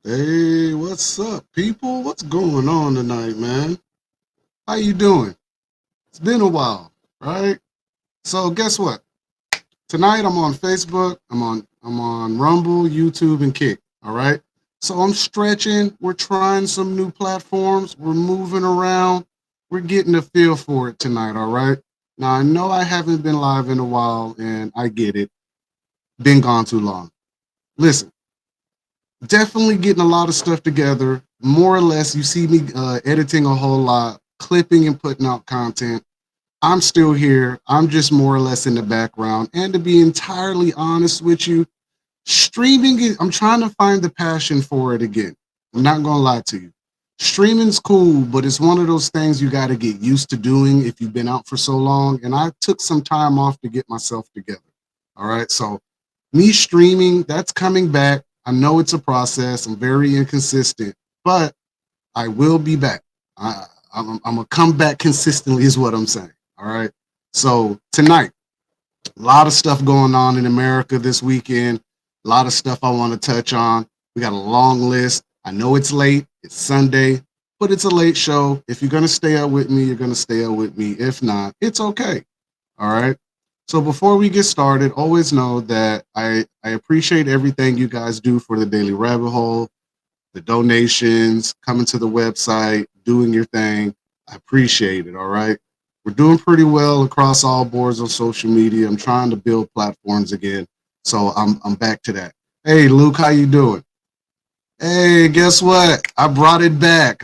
Hey, what's up, people? What's going on tonight, man? How you doing? It's been a while, right? So guess what? Tonight I'm on Facebook, I'm on Rumble, YouTube, and Kick. All right. So I'm stretching. We're trying some new platforms. We're moving around. We're getting a feel for it tonight. All right. Now I know I haven't been live in a while, and I get it. Been gone too long. Listen, definitely getting a lot of stuff together. More or less, you see me editing a whole lot, clipping and putting out content. I'm still here. I'm just more or less in the background. And to be entirely honest with you, streaming it, I'm trying to find the passion for it again. I'm not going to lie to you. Streaming's cool, but it's one of those things you got to get used to doing if you've been out for so long. And I took some time off to get myself together. All right. So me streaming, that's coming back. I know it's a process. I'm very inconsistent, but I will be back. I'm gonna come back consistently, is what I'm saying. All right. So tonight, a lot of stuff going on in America this weekend. A lot of stuff I want to touch on. We got a long list. I know it's late. It's Sunday, but it's a late show. If you're gonna stay out with me, you're gonna stay out with me. If not, it's okay. All right. So before we get started, always know that I appreciate everything you guys do for the Daily Rabbit Hole, the donations, coming to the website, doing your thing. I appreciate it. All right. We're doing pretty well across all boards on social media. I'm trying to build platforms again. So I'm back to that. Hey Luke, how you doing? Hey, guess what? I brought it back.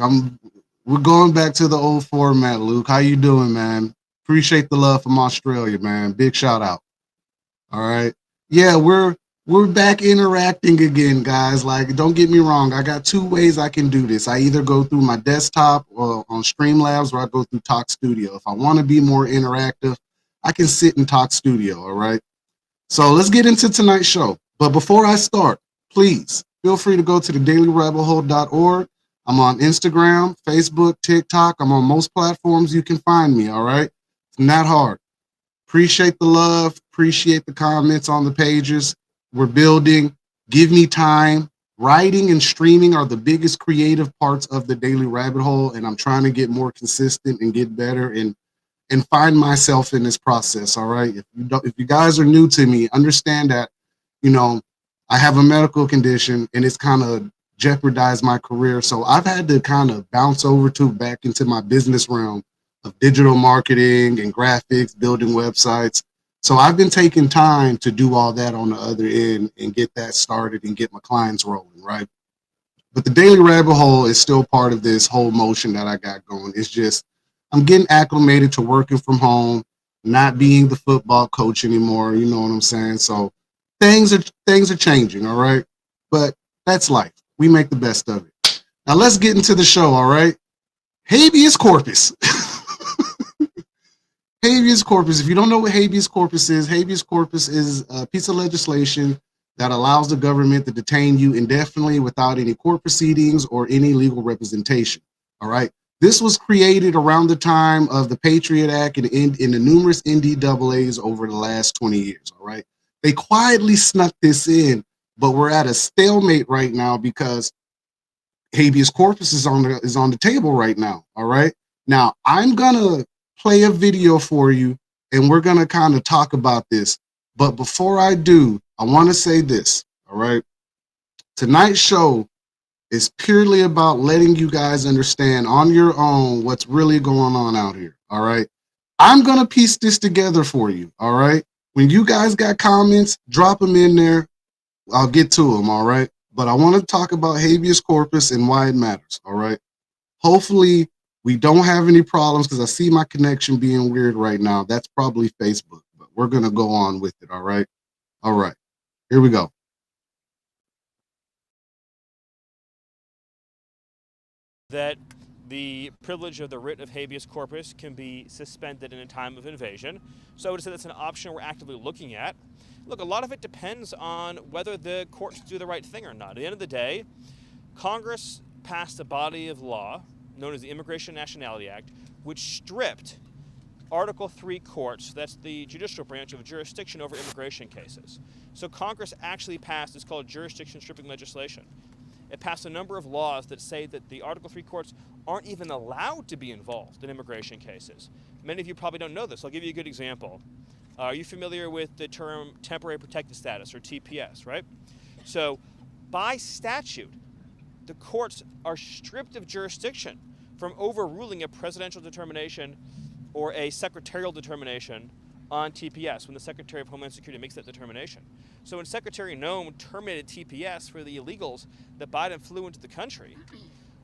We're going back to the old format, Luke. How you doing, man? Appreciate the love from Australia, man. Big shout out. All right. Yeah, we're back interacting again, guys. Like, don't get me wrong. I got two ways I can do this. I either go through my desktop or on Streamlabs, or I go through Talk Studio. If I want to be more interactive, I can sit in Talk Studio. All right. So let's get into tonight's show. But before I start, please feel free to go to thedailyrabbithole.org. I'm on Instagram, Facebook, TikTok. I'm on most platforms you can find me. All right. It's not hard. Appreciate the love. Appreciate the comments on the pages. We're building. Give me time. Writing and streaming are the biggest creative parts of the Daily Rabbit Hole, and I'm trying to get more consistent and get better and find myself in this process. All right. If you guys are new to me, understand that you know I have a medical condition and it's kind of jeopardized my career. So I've had to kind of bounce over to back into my business realm of digital marketing and graphics, building websites. So I've been taking time to do all that on the other end and get that started and get my clients rolling, right? But the Daily Rabbit Hole is still part of this whole motion that I got going. It's just I'm getting acclimated to working from home, not being the football coach anymore. You know what I'm saying? So things are changing, all right. But that's life. We make the best of it. Now let's get into the show, all right. Habeas corpus. Habeas corpus. If you don't know what habeas corpus is a piece of legislation that allows the government to detain you indefinitely without any court proceedings or any legal representation. All right. This was created around the time of the Patriot Act and in the numerous NDAAs over the last 20 years. All right. They quietly snuck this in, but we're at a stalemate right now because habeas corpus is on the table right now. All right. Now I'm gonna play a video for you, and we're gonna kind of talk about this. But before I do, I want to say this. All right. Tonight's show is purely about letting you guys understand on your own what's really going on out here. All right. I'm gonna piece this together for you. All right. When you guys got comments, drop them in there. I'll get to them. All right. But I want to talk about habeas corpus and why it matters. All right. Hopefully, we don't have any problems because I see my connection being weird right now. That's probably Facebook, but we're going to go on with it. All right. All right. Here we go. That the privilege of the writ of habeas corpus can be suspended in a time of invasion. So I would say that's an option we're actively looking at. Look, a lot of it depends on whether the courts do the right thing or not. At the end of the day, Congress passed a body of law known as the Immigration and Nationality Act, which stripped Article 3 courts, that's the judicial branch, of jurisdiction over immigration cases. So Congress actually passed, it's called jurisdiction stripping legislation. it passed a number of laws that say that the Article 3 courts aren't even allowed to be involved in immigration cases. Many of you probably don't know this. I'll give you a good example. Are you familiar with the term temporary protected status, or TPS, right? So, by statute, the courts are stripped of jurisdiction from overruling a presidential determination or a secretarial determination on TPS when the Secretary of Homeland Security makes that determination. So when Secretary Noem terminated TPS for the illegals that Biden flew into the country,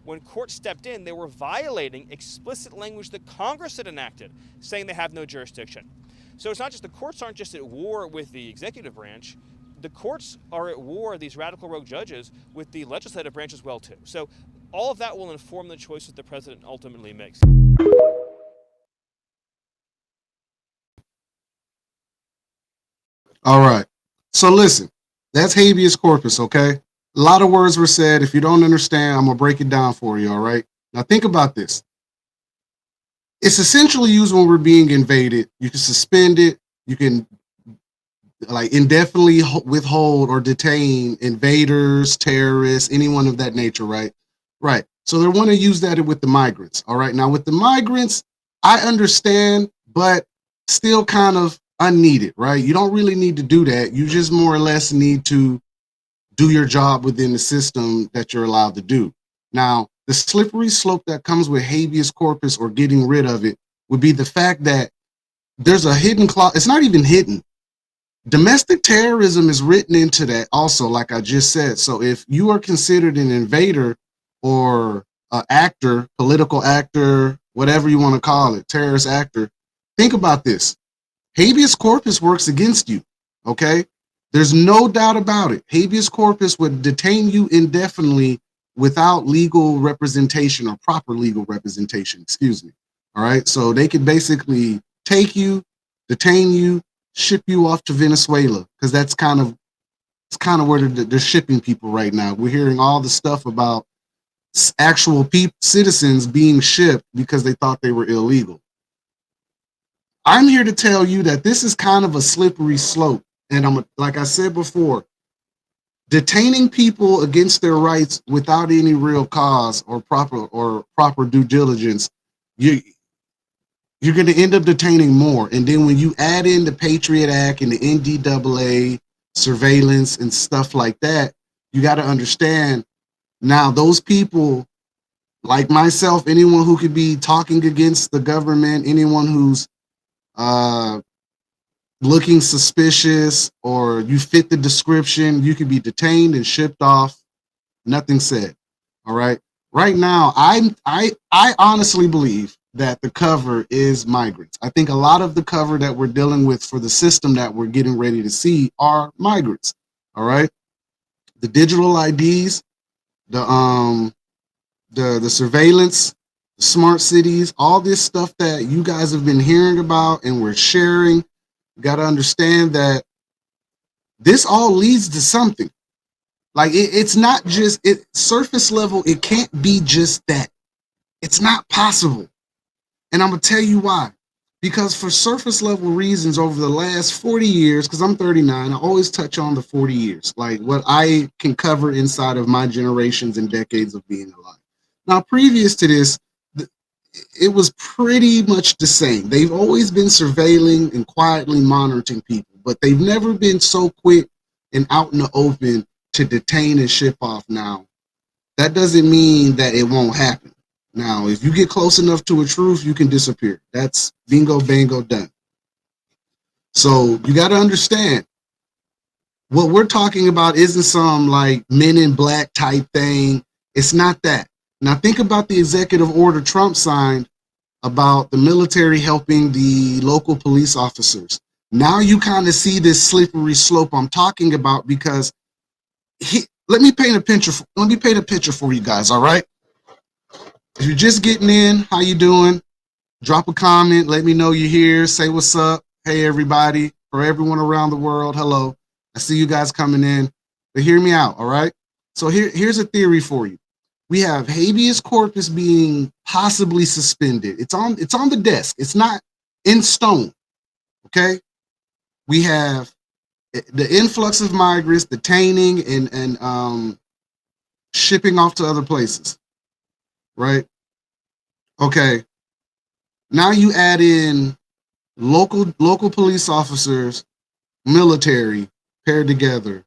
when courts stepped in, they were violating explicit language that Congress had enacted, saying they have no jurisdiction. So it's not just the courts aren't just at war with the executive branch, the courts are at war, these radical rogue judges, with the legislative branch as well, too. So all of that will inform the choices the president ultimately makes. All right. So listen, that's habeas corpus, okay? A lot of words were said. If you don't understand, I'm going to break it down for you, all right? Now think about this. It's essentially used when we're being invaded. You can suspend it. You can like indefinitely withhold or detain invaders, terrorists, anyone of that nature, right? Right. So they want to use that with the migrants. All right. Now with the migrants, I understand, but still kind of unneeded, right? You don't really need to do that. You just more or less need to do your job within the system that you're allowed to do. Now, the slippery slope that comes with habeas corpus or getting rid of it would be the fact that there's a hidden clause. It's not even hidden. Domestic terrorism is written into that also, like I just said. So if you are considered an invader or an actor, political actor, whatever you want to call it, terrorist actor, think about this. Habeas corpus works against you, okay? There's no doubt about it. Habeas corpus would detain you indefinitely without legal representation or proper legal representation, excuse me. All right, so they could basically take you, detain you, ship you off to Venezuela, because that's kind of where they're shipping people right now. We're hearing all the stuff about actual citizens being shipped because they thought they were illegal. I'm here to tell you that this is kind of a slippery slope, and like I said before, detaining people against their rights without any real cause or proper due diligence, you're going to end up detaining more. And then when you add in the Patriot Act and the NDAA surveillance and stuff like that, you got to understand now those people like myself, anyone who could be talking against the government, anyone who's looking suspicious or you fit the description, you could be detained and shipped off. Nothing said. All right. Right now, I honestly believe that the cover is migrants. I think a lot of the cover that we're dealing with for the system that we're getting ready to see are migrants. All right. The digital IDs, the surveillance, the smart cities, all this stuff that you guys have been hearing about and we're sharing. You got to understand that this all leads to something. Like it's not just surface level. It can't be just that. It's not possible. And I'm going to tell you why. Because for surface level reasons over the last 40 years, because I'm 39, I always touch on the 40 years, like what I can cover inside of my generations and decades of being alive. Now, previous to this, it was pretty much the same. They've always been surveilling and quietly monitoring people, but they've never been so quick and out in the open to detain and ship off. Now, that doesn't mean that it won't happen. Now, if you get close enough to a truth, you can disappear. That's bingo, bango, done. So you got to understand, what we're talking about isn't some like Men in Black type thing. It's not that. Now, think about the executive order Trump signed about the military helping the local police officers. Now you kind of see this slippery slope I'm talking about, because let me paint a picture. Let me paint a picture for you guys. All right. If you're just getting in, how you doing? Drop a comment. Let me know you're here. Say what's up. Hey, everybody. For everyone around the world, hello. I see you guys coming in. But hear me out, all right? So here's a theory for you. We have habeas corpus being possibly suspended. It's on the desk. It's not in stone, okay? We have the influx of migrants, detaining and shipping off to other places, right? Okay. Now you add in local police officers, military paired together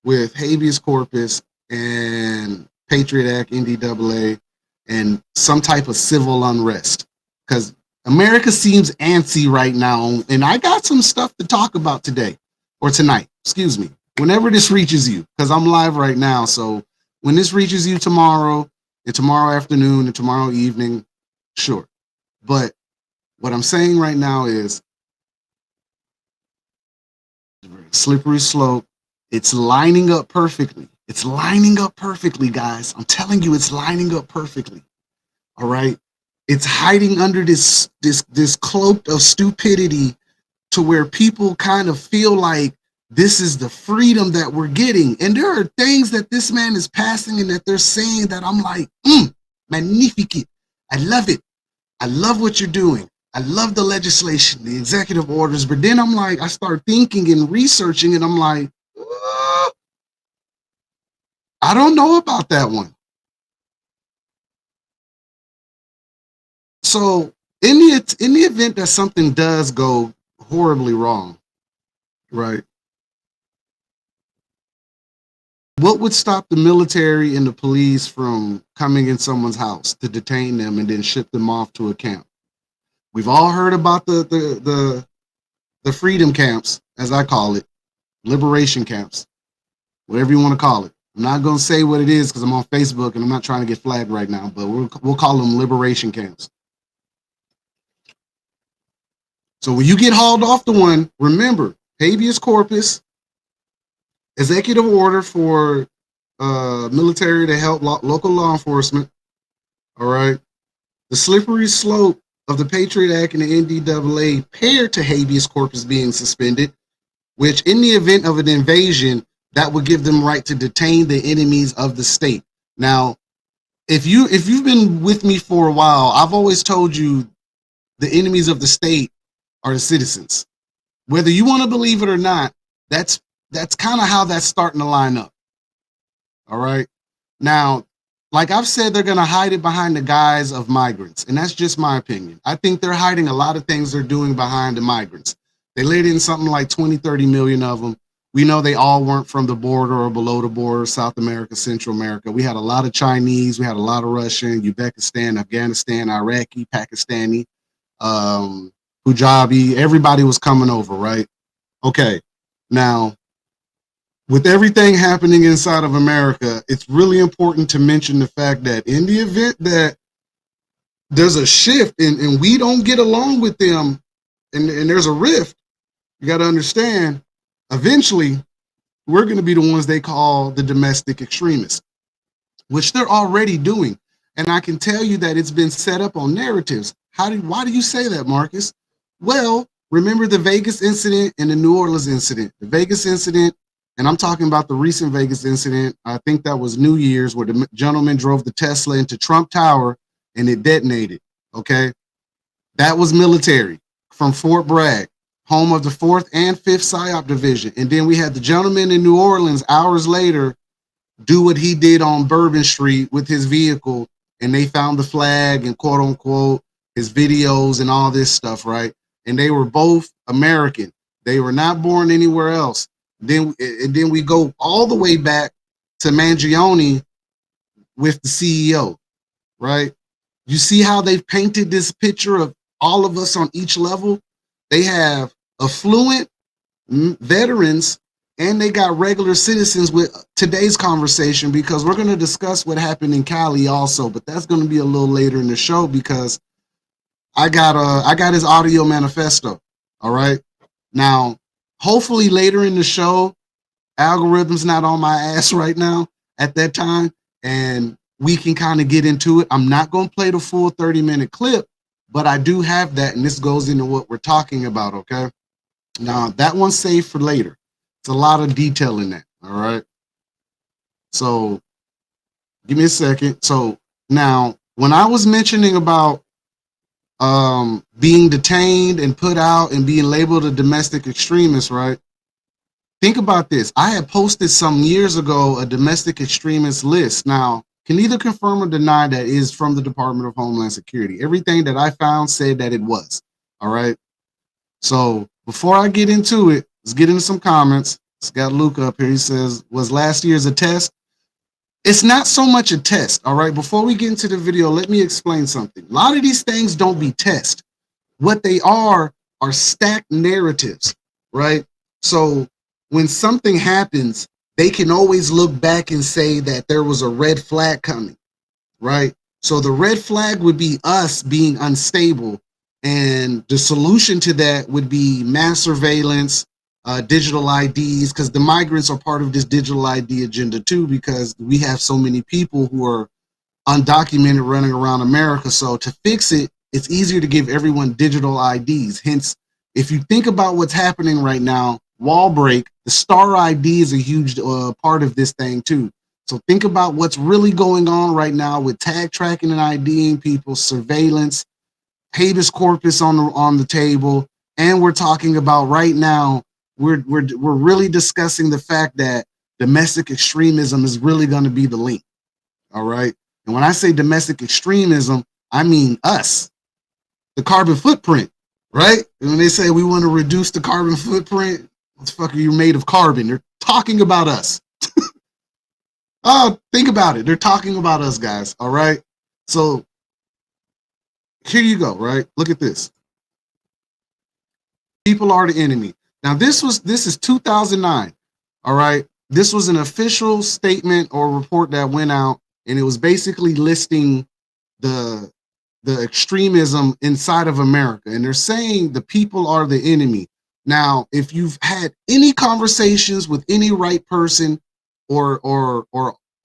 with habeas corpus and Patriot Act, NDAA, and some type of civil unrest. Because America seems antsy right now, and I got some stuff to talk about today or tonight. Excuse me. Whenever this reaches you, because I'm live right now. So when this reaches you tomorrow and tomorrow afternoon and tomorrow evening, sure. But what I'm saying right now is slippery slope. It's lining up perfectly. It's lining up perfectly, guys. I'm telling you, it's lining up perfectly. All right. It's hiding under this cloak of stupidity to where people kind of feel like this is the freedom that we're getting. And there are things that this man is passing and that they're saying that I'm like, magnificent. I love it. I love what you're doing. I love the legislation, the executive orders. But then I'm like, I start thinking and researching and I'm like, I don't know about that one. So in the event that something does go horribly wrong, right? What would stop the military and the police from coming in someone's house to detain them and then ship them off to a camp? We've all heard about the freedom camps, as I call it, liberation camps, whatever you want to call it. I'm not going to say what it is because I'm on Facebook and I'm not trying to get flagged right now, but we'll call them liberation camps. So when you get hauled off to one, remember, habeas corpus, executive order for military to help local law enforcement, all right? The slippery slope of the Patriot Act and the NDAA paired to habeas corpus being suspended, which in the event of an invasion, that would give them right to detain the enemies of the state. Now, if you've been with me for a while, I've always told you the enemies of the state are the citizens. Whether you want to believe it or not, that's kind of how that's starting to line up. All right. Now, like I've said, they're going to hide it behind the guise of migrants. And that's just my opinion. I think they're hiding a lot of things they're doing behind the migrants. They laid in something like 20, 30 million of them. We know they all weren't from the border or below the border, South America, Central America. We had a lot of Chinese. We had a lot of Russian, Uzbekistan, Afghanistan, Iraqi, Pakistani, Punjabi. Everybody was coming over, right? Okay. Now, with everything happening inside of America, it's really important to mention the fact that in the event that there's a shift and we don't get along with them and there's a rift, you got to understand, eventually, we're going to be the ones they call the domestic extremists, which they're already doing. And I can tell you that it's been set up on narratives. Why do you say that, Marcus? Well, remember the Vegas incident and the New Orleans incident. The Vegas incident, and I'm talking about the recent Vegas incident, I think that was New Year's, where the gentleman drove the Tesla into Trump Tower and it detonated, okay? That was military from Fort Bragg, home of the 4th and 5th PSYOP Division. And then we had the gentleman in New Orleans hours later do what he did on Bourbon Street with his vehicle, and they found the flag and quote unquote his videos and all this stuff, right? And they were both American. They were not born anywhere else. Then we go all the way back to Mangione with the CEO, right? You see how they've painted this picture of all of us on each level? They have affluent veterans and they got regular citizens with today's conversation, because we're going to discuss what happened in Cali also, but that's going to be a little later in the show because I got his audio manifesto. All right. Now, hopefully later in the show, algorithm's not on my ass right now at that time, and we can kind of get into it. I'm not going to play the full 30-minute clip, but I do have that, and this goes into what we're talking about, okay? Now, that one's saved for later. It's a lot of detail in that, all right? So, give me a second. So, now, when I was mentioning about being detained and put out and being labeled a domestic extremist, right? Think about this. I had posted some years ago a domestic extremist list. Now, can neither confirm or deny that is from the Department of Homeland Security. Everything that I found said that it was. All right. So before I get into it, let's get into some comments. It's got Luke up here. He says, was last year's a test? It's not so much a test. All right. Before we get into the video, let me explain something. A lot of these things don't be tests. What they are stacked narratives, right? So when something happens, they can always look back and say that there was a red flag coming, right? So the red flag would be us being unstable. And the solution to that would be mass surveillance, digital IDs, because the migrants are part of this digital ID agenda too, because we have so many people who are undocumented running around America. So to fix it, it's easier to give everyone digital IDs. Hence, if you think about what's happening right now, wall break, the star ID is a huge part of this thing too. So think about what's really going on right now with tag tracking and IDing people, surveillance, habeas corpus on the table, and we're talking about right now. We're really discussing the fact that domestic extremism is really going to be the link. All right. And when I say domestic extremism, I mean us, the carbon footprint, right? And when they say we want to reduce the carbon footprint, what the fuck are you made of carbon? They're talking about us. Oh, think about it. They're talking about us, guys. All right. So here you go, right? Look at this. People are the enemy. Now, this is 2009. All right. This was an official statement or report that went out, and it was basically listing the extremism inside of America. And they're saying the people are the enemy. Now, if you've had any conversations with any right person or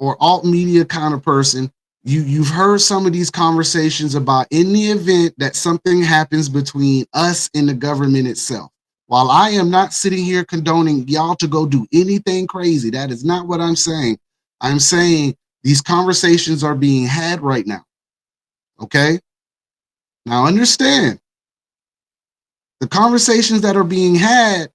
alt media kind of person, you've heard some of these conversations about in the event that something happens between us and the government itself. While I am not sitting here condoning y'all to go do anything crazy, that is not what I'm saying. I'm saying these conversations are being had right now. Okay? Now understand, the conversations that are being had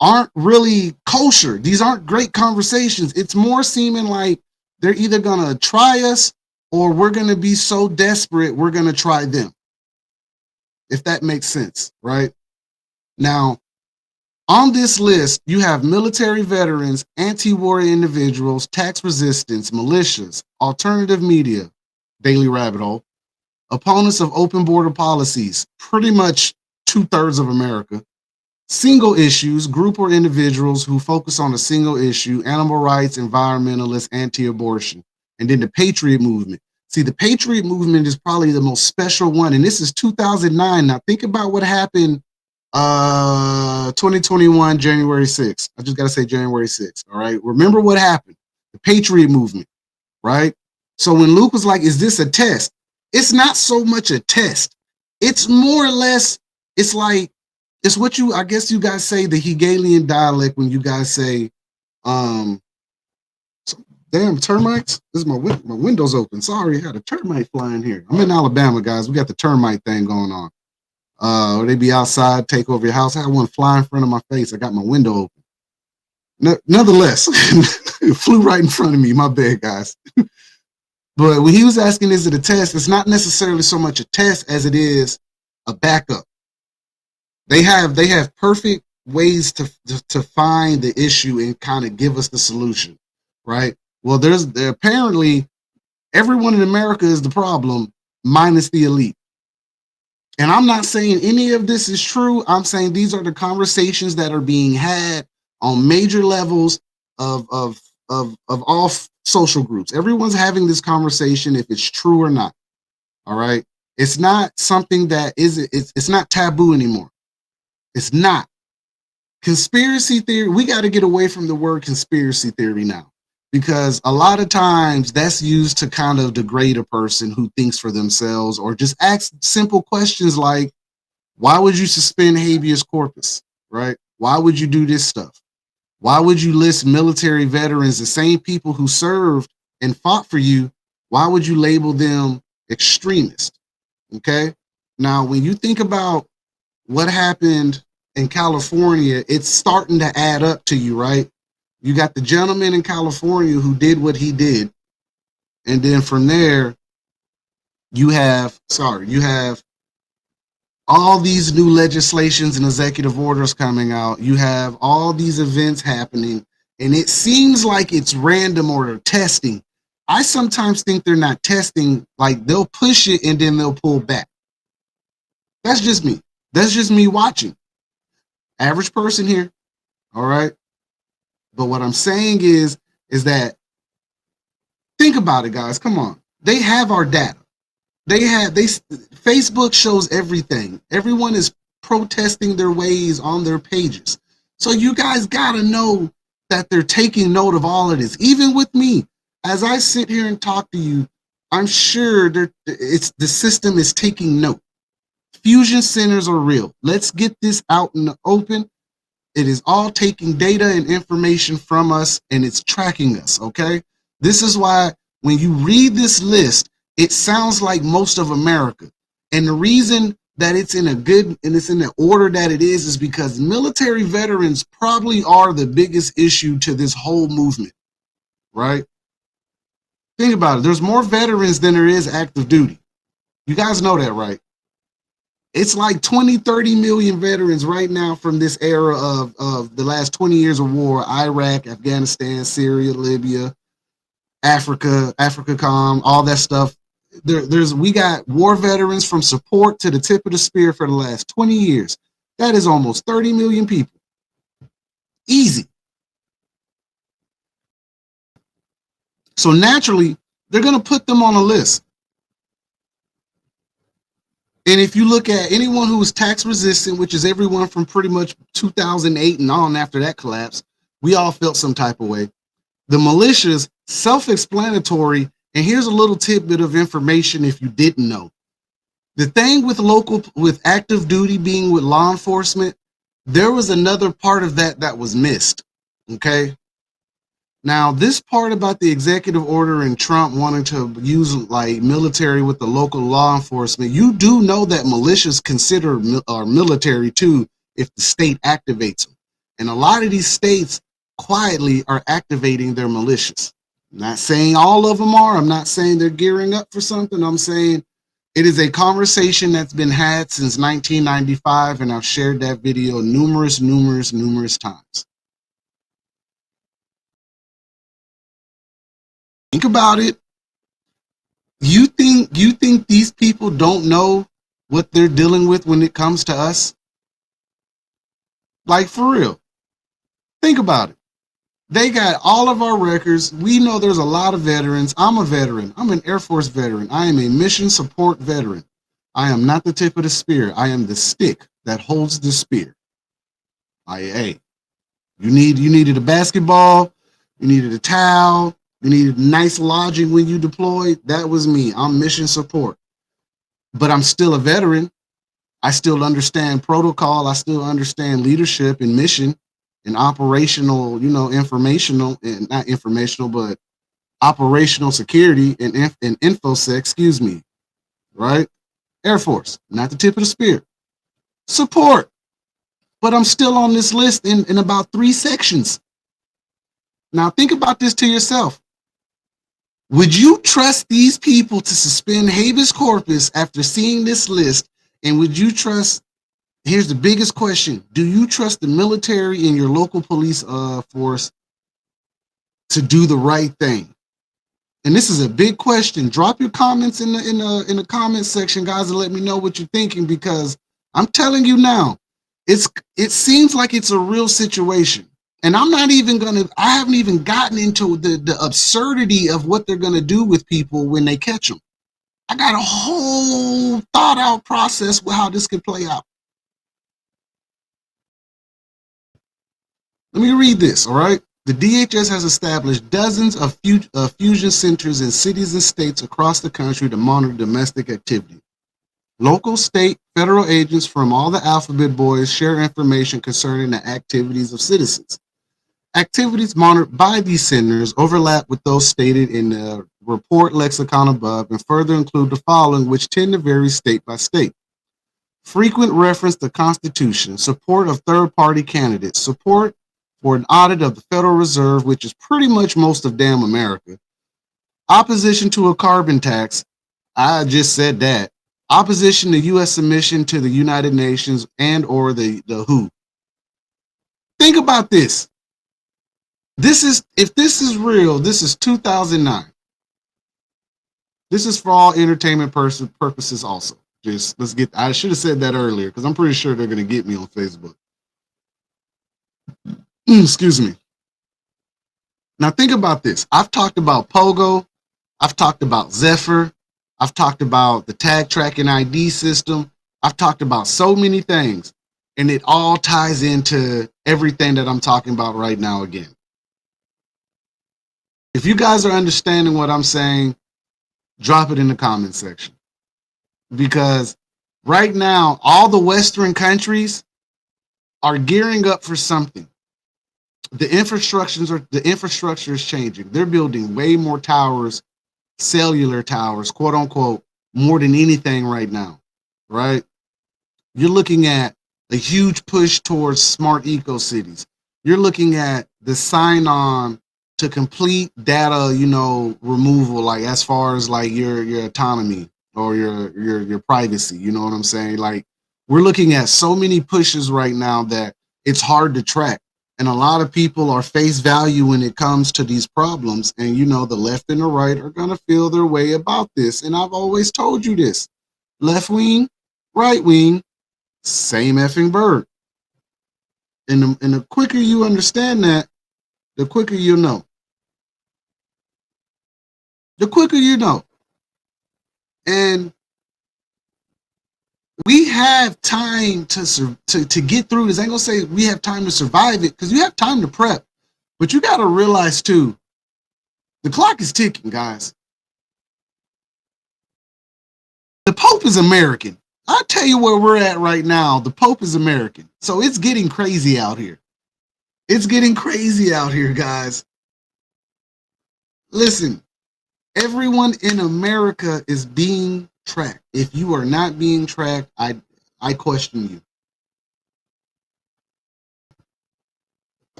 aren't really kosher. These aren't great conversations. It's more seeming like they're either going to try us or we're going to be so desperate we're going to try them. If that makes sense, right? Now, on this list, you have military veterans, anti-war individuals, tax resistance, militias, alternative media, daily rabbit hole, opponents of open border policies, pretty much 2/3 of America, single issues, group or individuals who focus on a single issue, animal rights, environmentalists, anti-abortion, and then the patriot movement. See, the patriot movement is probably the most special one, and this is 2009. Now think about what happened 2021, January 6th. I just got to say January 6th, all right? Remember what happened, the patriot movement, right? So when Luke was like, is this a test? It's not so much a test. It's more or less, it's like, it's what I guess you guys say the Hegelian dialect when you guys say, damn termites. This is my window's open. Sorry, I had a termite flying here. I'm in Alabama, guys. We got the termite thing going on. Or they be outside, take over your house. I had one fly in front of my face. I got my window open. Nonetheless, it flew right in front of me. My bad, guys. But when he was asking, is it a test? It's not necessarily so much a test as it is a backup. They have perfect ways to find the issue and kind of give us the solution, right? Well, there apparently everyone in America is the problem, minus the elite. And I'm not saying any of this is true. I'm saying these are the conversations that are being had on major levels of all social groups. Everyone's having this conversation, if it's true or not. All right. It's not something that it's not taboo anymore. It's not. Conspiracy theory, we got to get away from the word conspiracy theory now, because a lot of times that's used to kind of degrade a person who thinks for themselves, or just ask simple questions like, why would you suspend habeas corpus, right? Why would you do this stuff? Why would you list military veterans, the same people who served and fought for you? Why would you label them extremist? Okay. Now, when you think about what happened in California, it's starting to add up to you, right? You got the gentleman in California who did what he did. And then from there, you have all these new legislations and executive orders coming out. You have all these events happening, and it seems like it's random or they're testing. I sometimes think they're not testing, like they'll push it and then they'll pull back. That's just me. That's just me watching. Average person here, all right? But what I'm saying is that think about it, guys. Come on. They have our data. Facebook shows everything. Everyone is protesting their ways on their pages. So you guys gotta know that they're taking note of all of this. Even with me, as I sit here and talk to you, I'm sure the system is taking note. Fusion centers are real. Let's get this out in the open. It is all taking data and information from us, and it's tracking us, okay? This is why when you read this list, it sounds like most of America. And the reason that it's in a good, and it's in the order that it is because military veterans probably are the biggest issue to this whole movement, right? Think about it. There's more veterans than there is active duty. You guys know that, right? It's like 20, 30 million veterans right now from this era of the last 20 years of war, Iraq, Afghanistan, Syria, Libya, Africa, AfricaCom, all that stuff. We got war veterans from support to the tip of the spear for the last 20 years. That is almost 30 million people. Easy. So naturally, they're going to put them on a list. And if you look at anyone who is tax resistant, which is everyone from pretty much 2008 and on after that collapse, we all felt some type of way. The militias, self-explanatory, and here's a little tidbit of information if you didn't know. The thing with active duty being with law enforcement, there was another part of that was missed, okay? Now, this part about the executive order and Trump wanting to use like military with the local law enforcement, you do know that militias consider military too if the state activates them. And a lot of these states quietly are activating their militias. I'm not saying all of them are. I'm not saying they're gearing up for something. I'm saying it is a conversation that's been had since 1995, and I've shared that video numerous times. Think about it. You think these people don't know what they're dealing with when it comes to us? Like, for real. Think about it. They got all of our records. We know there's a lot of veterans. I'm a veteran. I'm an Air Force veteran. I am a mission support veteran. I am not the tip of the spear. I am the stick that holds the spear. Hey, you needed a basketball. You needed a towel. You needed nice lodging when you deployed. That was me. I'm mission support. But I'm still a veteran. I still understand protocol. I still understand leadership and mission and operational, informational, and not informational, but operational security and infosec, excuse me, right? Air Force, not the tip of the spear. Support. But I'm still on this list in about 3 sections. Now think about this to yourself. Would you trust these people to suspend habeas corpus after seeing this list? And would you trust, here's the biggest question, do you trust the military and your local police force to do the right thing? And this is a big question. Drop your comments in the comment section, guys, and let me know what you're thinking, because I'm telling you now, it seems like it's a real situation. And I haven't even gotten into the absurdity of what they're gonna do with people when they catch them. I got a whole thought out process with how this could play out. Let me read this, all right? The DHS has established dozens of fusion centers in cities and states across the country to monitor domestic activity. Local, state, federal agents from all the alphabet boys share information concerning the activities of citizens. Activities monitored by these centers overlap with those stated in the report lexicon above and further include the following, which tend to vary state by state. frequent reference to Constitution, support of third-party candidates, support for an audit of the Federal Reserve, which is pretty much most of damn America, opposition to a carbon tax. I just said that. Opposition to U.S. submission to the United Nations and or the WHO. Think about this. If this is real, this is 2009. This is for all entertainment purposes also. Just let's get, I should have said that earlier because I'm pretty sure they're going to get me on Facebook. Excuse me. Now think about this. I've talked about Pogo. I've talked about Zephyr. I've talked about the tag tracking ID system. I've talked about so many things, and it all ties into everything that I'm talking about right now again. If you guys are understanding what I'm saying, drop it in the comment section. Because right now, all the Western countries are gearing up for something. The infrastructure is changing. They're building way more towers, cellular towers, quote unquote, more than anything right now, right? You're looking at a huge push towards smart eco cities. You're looking at the sign on to complete data, removal, like as far as like your autonomy or your privacy, you know what I'm saying? Like we're looking at so many pushes right now that it's hard to track. And a lot of people are face value when it comes to these problems. And the left and the right are gonna feel their way about this. And I've always told you this. Left wing, right wing, same effing bird. And the quicker you understand that, the quicker you'll know. The quicker you know. And we have time to get through this. I ain't gonna say we have time to survive it, because you have time to prep. But you gotta realize too, the clock is ticking, guys. The Pope is American. I'll tell you where we're at right now. The Pope is American. So it's getting crazy out here. It's getting crazy out here, guys. Listen, everyone in America is being tracked. If you are not being tracked, I question you.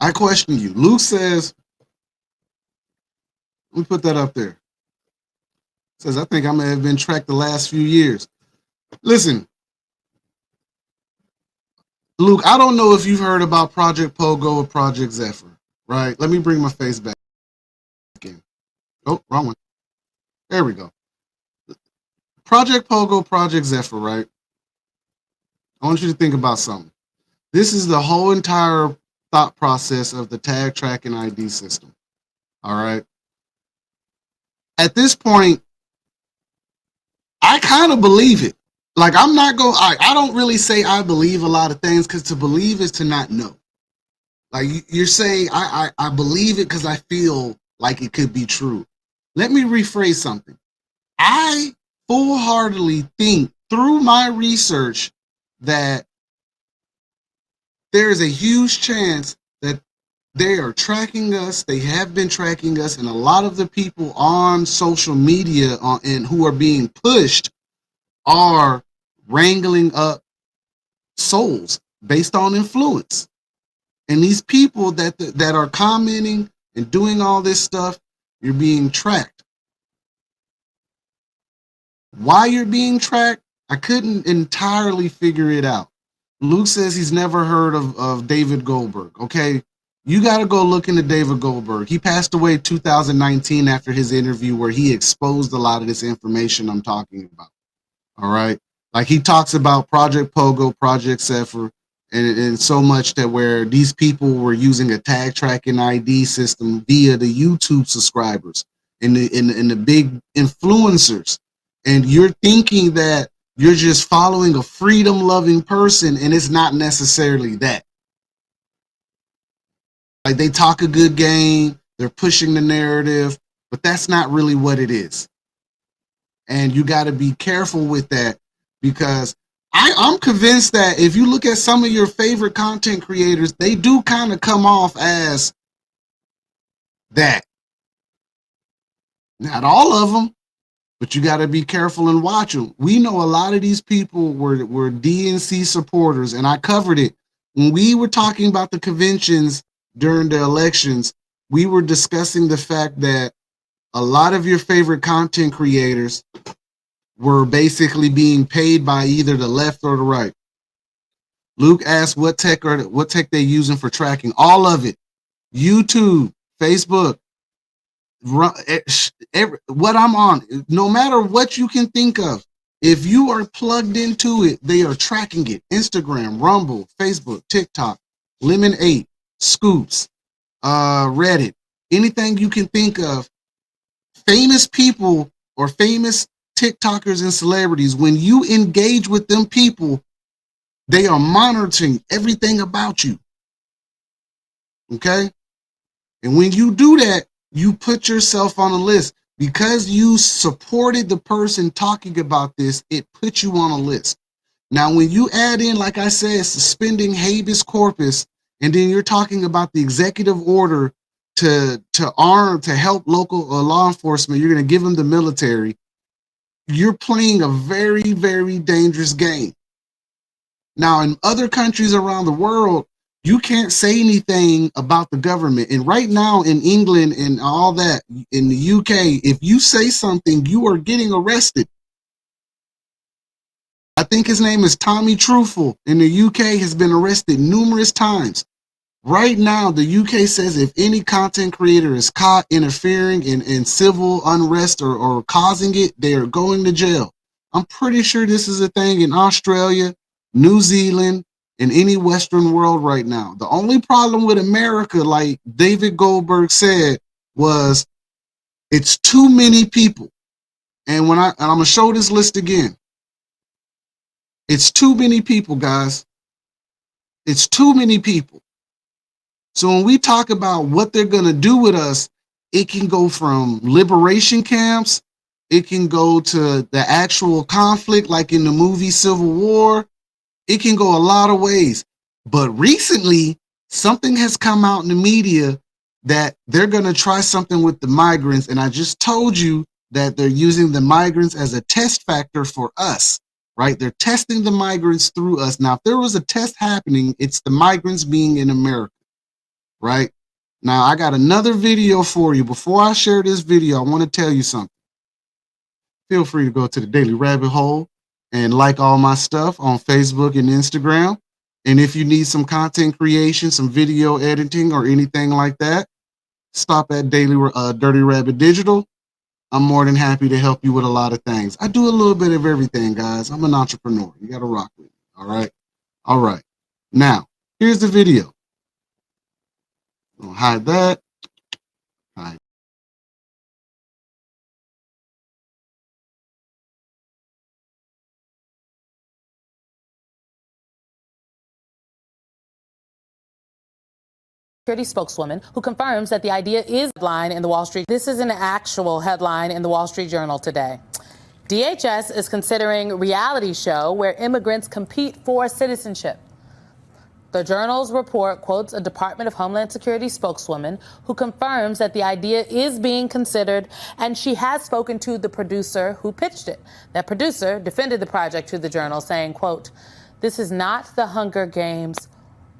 I question you. Luke says, let me put that up there. Says, I think I may have been tracked the last few years. Listen, Luke, I don't know if you've heard about Project Pogo or Project Zephyr, right? Let me bring my face back in. Oh, wrong one. There we go. Project Pogo, Project Zephyr, right? I want you to think about something. This is the whole entire thought process of the tag tracking ID system. All right. At this point, I kind of believe it. Like, I'm not going, I don't really say I believe a lot of things, because to believe is to not know. Like you're saying, I believe it because I feel like it could be true. Let me rephrase something. I full-heartedly think through my research that there is a huge chance that they are tracking us. They have been tracking us, and a lot of the people on social media and who are being pushed are wrangling up souls based on influence. And these people that are commenting and doing all this stuff, you're being tracked. Why you're being tracked, I couldn't entirely figure it out. Luke says he's never heard of David Goldberg. Okay, you got to go look into David Goldberg. He passed away 2019 after his interview where he exposed a lot of this information I'm talking about. All right, like he talks about Project Pogo, Project Zephyr, and so much that where these people were using a tag tracking ID system via the YouTube subscribers and the big influencers. And you're thinking that you're just following a freedom-loving person, and it's not necessarily that. Like, they talk a good game, they're pushing the narrative, but that's not really what it is. And you got to be careful with that, because I'm convinced that if you look at some of your favorite content creators, they do kind of come off as that. Not all of them, but you got to be careful and watch them. We know a lot of these people were DNC supporters, and I covered it. When we were talking about the conventions during the elections, we were discussing the fact that a lot of your favorite content creators were basically being paid by either the left or the right. Luke asked what tech they using for tracking. All of it. YouTube, Facebook, what I'm on, no matter what you can think of, if you are plugged into it, they are tracking it. Instagram, Rumble, Facebook, TikTok, Lemon 8, Scoops, Reddit, anything you can think of. Famous people or famous TikTokers and celebrities, when you engage with them people, they are monitoring everything about you. Okay? And when you do that, you put yourself on a list. Because you supported the person talking about this, it puts you on a list. Now, when you add in, like I said, suspending habeas corpus, and then you're talking about the executive order to help local law enforcement, you're going to give them the military. You're playing a very, very dangerous game. Now, in other countries around the world, you can't say anything about the government. And right now in England and all that, in the UK, if you say something, you are getting arrested. I think his name is Tommy Truthful in the UK, has been arrested numerous times. Right now, the UK says if any content creator is caught interfering in civil unrest or causing it, they are going to jail. I'm pretty sure this is a thing in Australia, New Zealand, and any Western world right now. The only problem with America, like David Goldberg said, was it's too many people. And I'm gonna show this list again. It's too many people, guys. It's too many people. So when we talk about what they're going to do with us, it can go from liberation camps. It can go to the actual conflict, like in the movie Civil War. It can go a lot of ways. But recently, something has come out in the media that they're going to try something with the migrants. And I just told you that they're using the migrants as a test factor for us, right? They're testing the migrants through us. Now, if there was a test happening, it's the migrants being in America. Right now, I got another video for you. Before I share this video, I want to tell you something. Feel free to go to the Daily Rabbit Hole and like all my stuff on Facebook and Instagram. And if you need some content creation, some video editing, or anything like that, stop at Dirty Rabbit Digital. I'm more than happy to help you with a lot of things. I do a little bit of everything, guys. I'm an entrepreneur. You got to rock with me. All right. All right. Now, here's the video. I'll hide that. Hide. Security spokeswoman who confirms that the idea is headline in the Wall Street. This is an actual headline in the Wall Street Journal today. DHS is considering reality show where immigrants compete for citizenship. The Journal's report quotes a Department of Homeland Security spokeswoman who confirms that the idea is being considered, and she has spoken to the producer who pitched it. That producer defended the project to the Journal, saying, quote, "This is not the Hunger Games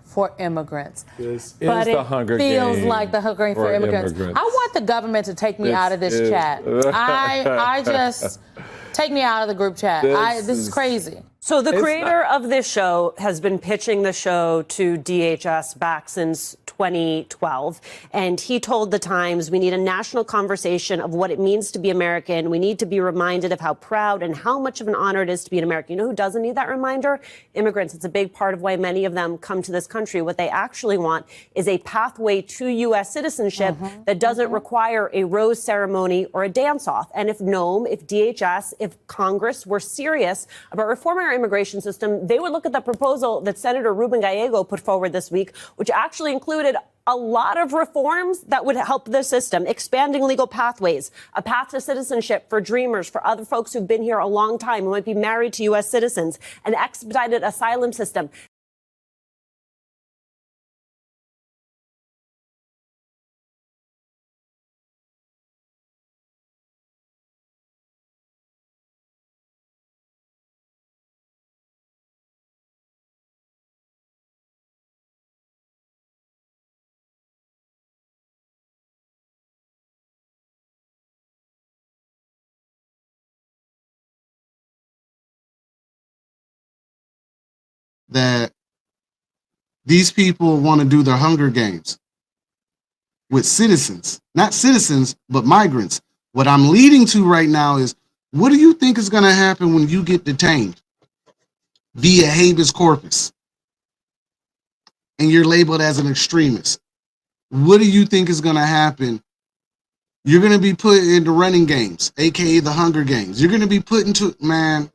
for immigrants." This but is the Hunger Games. Feels like the Hunger Games for immigrants. I want the government to take me out of this chat. I just take me out of the group chat. This is crazy. So the creator of this show has been pitching the show to DHS back since 2012. And he told The Times, we need a national conversation of what it means to be American. We need to be reminded of how proud and how much of an honor it is to be an American. You know who doesn't need that reminder? Immigrants. It's a big part of why many of them come to this country. What they actually want is a pathway to U.S. citizenship that doesn't require a rose ceremony or a dance-off. And if NOM, if DHS, if Congress were serious about reforming our immigration system, they would look at the proposal that Senator Ruben Gallego put forward this week, which actually included a lot of reforms that would help the system, expanding legal pathways, a path to citizenship for dreamers, for other folks who've been here a long time, who might be married to U.S. citizens, an expedited asylum system. that these people want to do their Hunger Games with citizens, not citizens, but migrants. What I'm leading to right now is, what do you think is going to happen when you get detained via habeas corpus and you're labeled as an extremist? What do you think is going to happen? You're going to be put into running games, aka the Hunger Games. You're going to be put into, man,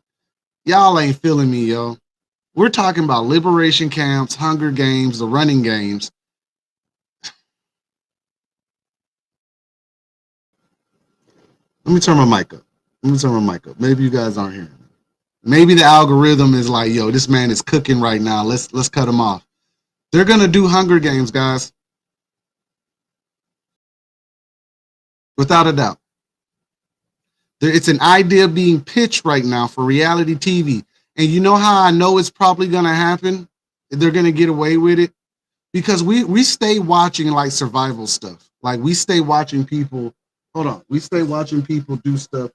y'all ain't feeling me, yo. We're talking about liberation camps, Hunger Games, the running games. Let me turn my mic up. Maybe you guys aren't hearing me. Maybe the algorithm is like, yo, this man is cooking right now. Let's cut him off. They're going to do Hunger Games, guys. Without a doubt. It's an idea being pitched right now for reality TV. And you know how I know it's probably going to happen? They're going to get away with it? Because we stay watching like survival stuff. Like we stay watching people. Hold on. We stay watching people do stuff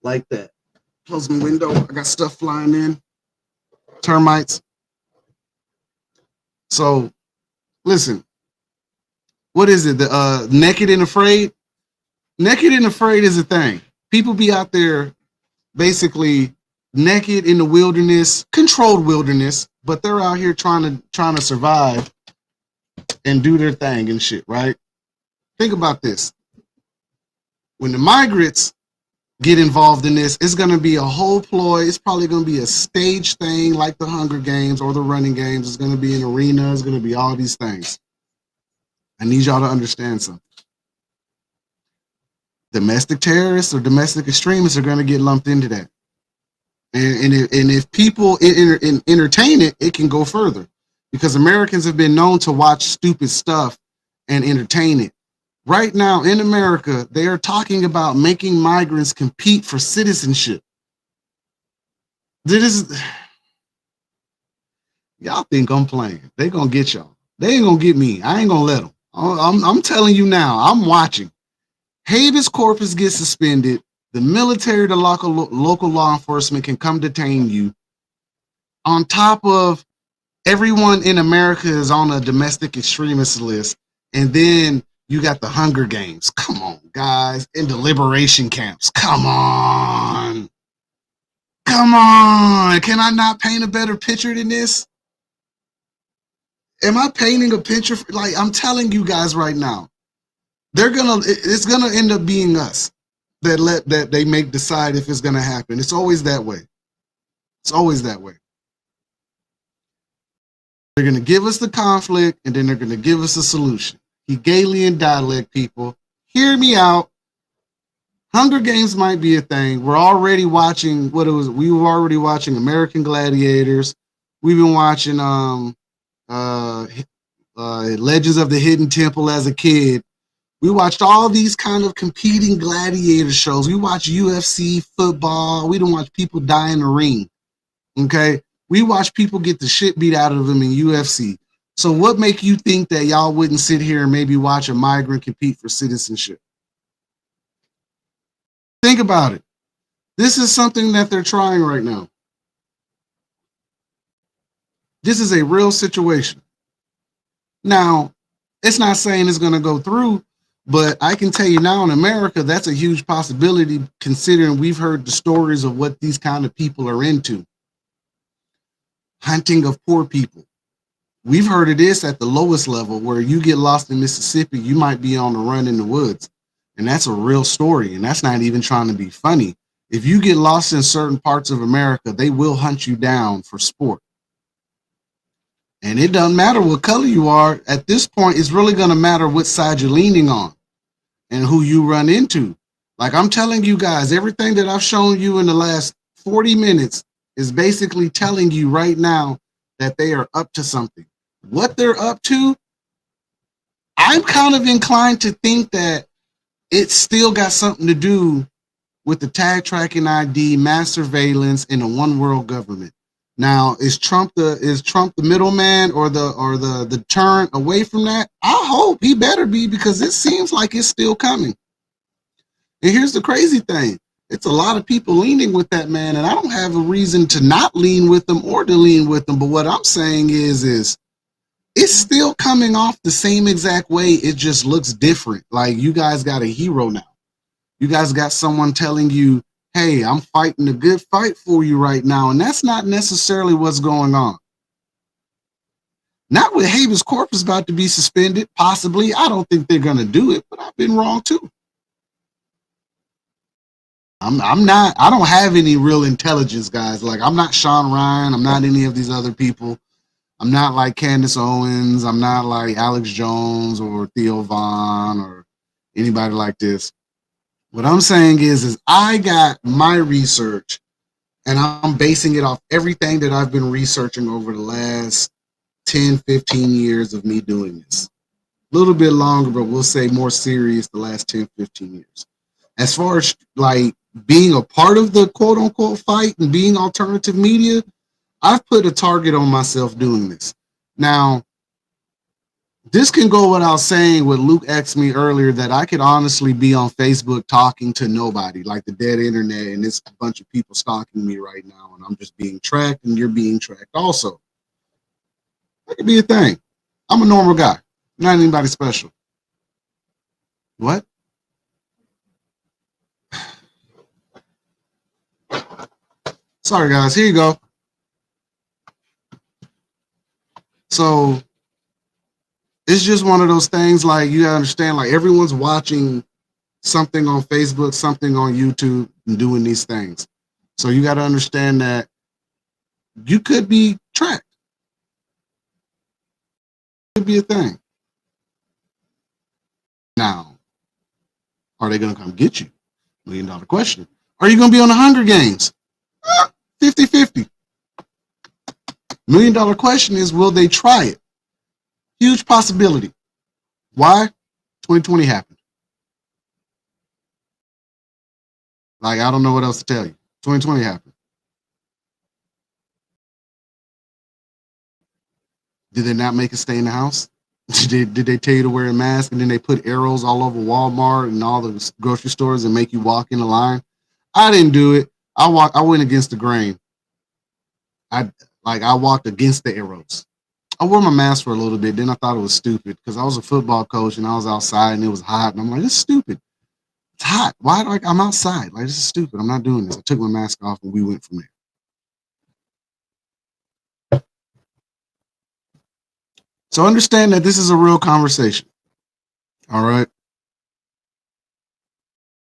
like that. Close my window. I got stuff flying in. Termites. So, listen. What is it? The Naked and Afraid? Naked and Afraid is a thing. People be out there basically naked in the wilderness, controlled wilderness, but they're out here trying to survive and do their thing and shit, right? Think about this. When the migrants get involved in this, it's going to be a whole ploy. It's probably going to be a stage thing like the Hunger Games or the running games. It's going to be an arena. It's going to be all these things. I need y'all to understand something. Domestic terrorists or domestic extremists are going to get lumped into that. And if people entertain it, it can go further. Because Americans have been known to watch stupid stuff and entertain it. Right now in America, they are talking about making migrants compete for citizenship. Y'all think I'm playing. They gonna get y'all. They ain't gonna get me. I ain't gonna let them. I'm telling you now, I'm watching. Habeas corpus gets suspended. The military, the local law enforcement can come detain you. On top of everyone in America is on a domestic extremist list. And then you got the Hunger Games. Come on, guys. And the liberation camps. Come on. Come on. Can I not paint a better picture than this? Am I painting a picture? Like, I'm telling you guys right now, it's gonna end up being us that they decide if it's gonna happen. It's always that way. It's always that way. They're gonna give us the conflict and then they're gonna give us a solution. Hegelian dialect, people, hear me out. Hunger Games might be a thing. We're already watching we were already watching American Gladiators. We've been watching Legends of the Hidden Temple as a kid. We watched all these kind of competing gladiator shows. We watch UFC, football. We don't watch people die in the ring. Okay? We watch people get the shit beat out of them in UFC. So what make you think that y'all wouldn't sit here and maybe watch a migrant compete for citizenship? Think about it. This is something that they're trying right now. This is a real situation. Now, it's not saying it's going to go through, but I can tell you now in America, that's a huge possibility considering we've heard the stories of what these kind of people are into. Hunting of poor people. We've heard of this at the lowest level where you get lost in Mississippi, you might be on the run in the woods. And that's a real story. And that's not even trying to be funny. If you get lost in certain parts of America, they will hunt you down for sport. And it doesn't matter what color you are. At this point, it's really going to matter what side you're leaning on and who you run into. Like I'm telling you guys, everything that I've shown you in the last 40 minutes is basically telling you right now that they are up to something. What they're up to, I'm kind of inclined to think that it's still got something to do with the tag tracking ID, mass surveillance, and a one world government. Now, is Trump the middleman or the deterrent away from that? I hope he better be, because it seems like it's still coming. And here's the crazy thing. It's a lot of people leaning with that man, and I don't have a reason to not lean with them or to lean with them. But what I'm saying is it's still coming off the same exact way. It just looks different. Like, you guys got a hero now. You guys got someone telling you, hey, I'm fighting a good fight for you right now. And that's not necessarily what's going on. Not with habeas corpus about to be suspended, possibly. I don't think they're going to do it, but I've been wrong too. I don't have any real intelligence, guys. Like, I'm not Sean Ryan. I'm not any of these other people. I'm not like Candace Owens. I'm not like Alex Jones or Theo Vaughn or anybody like this. What I'm saying is I got my research and I'm basing it off everything that I've been researching over the last 10, 15 years of me doing this. A little bit longer, but we'll say more serious the last 10, 15 years. As far as like being a part of the quote unquote fight and being alternative media, I've put a target on myself doing this. Now, this can go without saying what Luke asked me earlier, that I could honestly be on Facebook talking to nobody, like the dead internet, and it's a bunch of people stalking me right now, and I'm just being tracked, and you're being tracked also. That could be a thing. I'm a normal guy, not anybody special. What? Sorry, guys. Here you go. So it's just one of those things, like, you gotta understand, like, everyone's watching something on Facebook, something on YouTube, and doing these things. So you got to understand that you could be tracked. It could be a thing. Now, are they going to come get you? $1 million question. Are you going to be on the Hunger Games? 50-50. $1 million question is, will they try it? Huge possibility. Why? 2020 happened. Like, I don't know what else to tell you. 2020 happened. Did they not make us stay in the house? Did they tell you to wear a mask, and then they put arrows all over Walmart and all the grocery stores and make you walk in a line? I didn't do it. I went against the grain. I walked against the arrows. I wore my mask for a little bit. Then I thought it was stupid because I was a football coach and I was outside and it was hot. And I'm like, this is stupid. It's hot. Why? I'm outside. Like, this is stupid. I'm not doing this. I took my mask off and we went from there. So understand that this is a real conversation. All right.